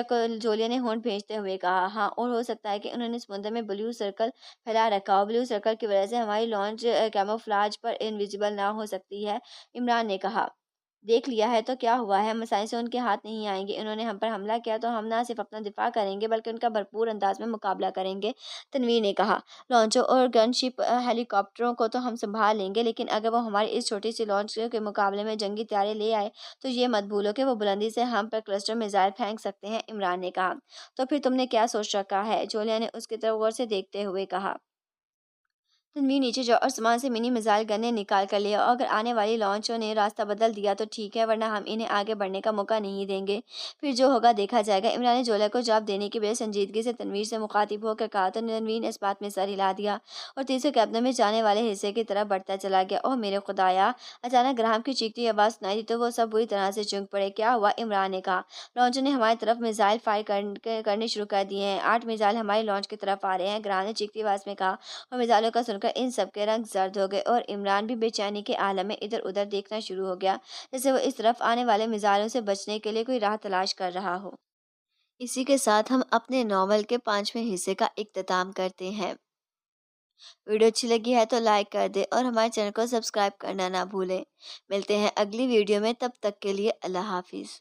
जोलिया ने होंठ भेजते हुए कहा, हाँ, और हो सकता है कि उन्होंने समुद्र में ब्लू सर्कल फैला रखा हो। ब्लू सर्कल की वजह से हमारी लॉन्च कैमोफ्लाज पर इनविजिबल ना हो सकती है। इमरान ने कहा, देख लिया है तो क्या हुआ है? मसाइल से उनके हाथ नहीं आएंगे। उन्होंने हम पर हमला किया तो हम ना सिर्फ अपना दिफा करेंगे बल्कि उनका भरपूर अंदाज में मुकाबला करेंगे। तनवीर ने कहा, लॉन्चों और गनशिप हेलीकॉप्टरों को तो हम संभाल लेंगे, लेकिन अगर वो हमारी इस छोटी सी लॉन्च के मुकाबले में जंगी तैयारी ले आए तो ये मत भूलो कि वो बुलंदी से हम पर क्लस्टर मिसाइल फेंक सकते हैं। इमरान ने कहा, तो फिर तुमने क्या सोच रखा है? जोलिया ने उसकी तरफ गौर से देखते हुए कहा। तन्वीर नीचे जाओ और सामान से मिनी मिसाइल गन्ने निकाल कर ले आओ। अगर आने वाली लॉन्चों ने रास्ता बदल दिया तो ठीक है, वरना हम इन्हें आगे बढ़ने का मौका नहीं देंगे। फिर जो होगा देखा जाएगा। इमरान ने जोला को जवाब देने की बजाय संजीदगी से तनवीर से मुखातिब होकर कहा, तो तनवीर ने इस बात में सर हिला दिया और तीसरे कैबिन में जाने वाले हिस्से की तरफ बढ़ता चला गया। ओह मेरे खुदाया! अचानक ग्राहम की चीखती आवाज़ सुनाई दी तो वो सब बुरी तरह से चौंक पड़े। क्या हुआ? इमरान ने कहा, लॉन्चों ने हमारी तरफ मिसाइल फायर करने शुरू कर दिए हैं। 8 मिसाइल हमारी लॉन्च की तरफ आ रहे हैं। ग्राहम ने चीखती आवाज़ में कहा और मिसाइलों का सुनकर इन सब के रंग जर्द हो गए और इमरान भी बेचैनी के आलम में इधर उधर देखना शुरू हो गया, जैसे वो इस तरफ आने वाले मिसाइलों से बचने के लिए कोई राह तलाश कर रहा हो। इसी के साथ हम अपने नॉवल के 5वें हिस्से का इख्तिताम करते हैं। वीडियो अच्छी लगी है तो लाइक कर दे और हमारे चैनल को सब्सक्राइब करना ना भूलें। मिलते हैं अगली वीडियो में, तब तक के लिए अल्लाह हाफिज़।